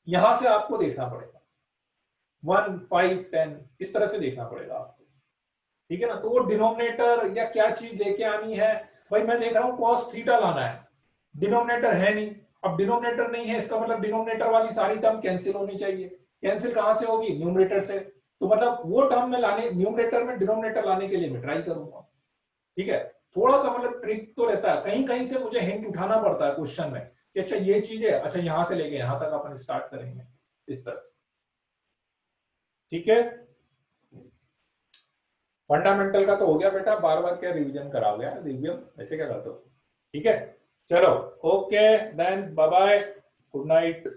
यहां से आपको देखना पड़ेगा। 1, 5, 10 इस तरह से देखना पड़ेगा आपको। ठीक है ना, तो वो डिनोमिनेटर या क्या चीज लेके आनी है। भाई मैं देख रहा हूं cos थीटा लाना है, डिनोमिनेटर है नहीं। अब डिनोमिनेटर नहीं है, इसका मतलब डिनोमिनेटर वाली सारी टर्म कैंसिल होनी चाहिए। कैंसिल कहां से होगी? न्यूमरेटर से। तो मतलब वो टर्म में लाने, न्यूमरेटर में डिनोमिनेटर लाने के लिए मैं ट्राई करूंगा। ठीक है, थोड़ा सा मतलब ट्रिक तो रहता है, कहीं कहीं से मुझे हिंट उठाना पड़ता है क्वेश्चन में कि अच्छा ये चीज है, अच्छा यहां से लेके यहां तक अपन स्टार्ट करेंगे, इस तरह से। ठीक है, फंडामेंटल का तो हो गया बेटा, बार बार क्या रिवीजन कराओगे यार, रिवीजन ऐसे क्या करते हो? ठीक है, चलो, okay then, bye bye, good night.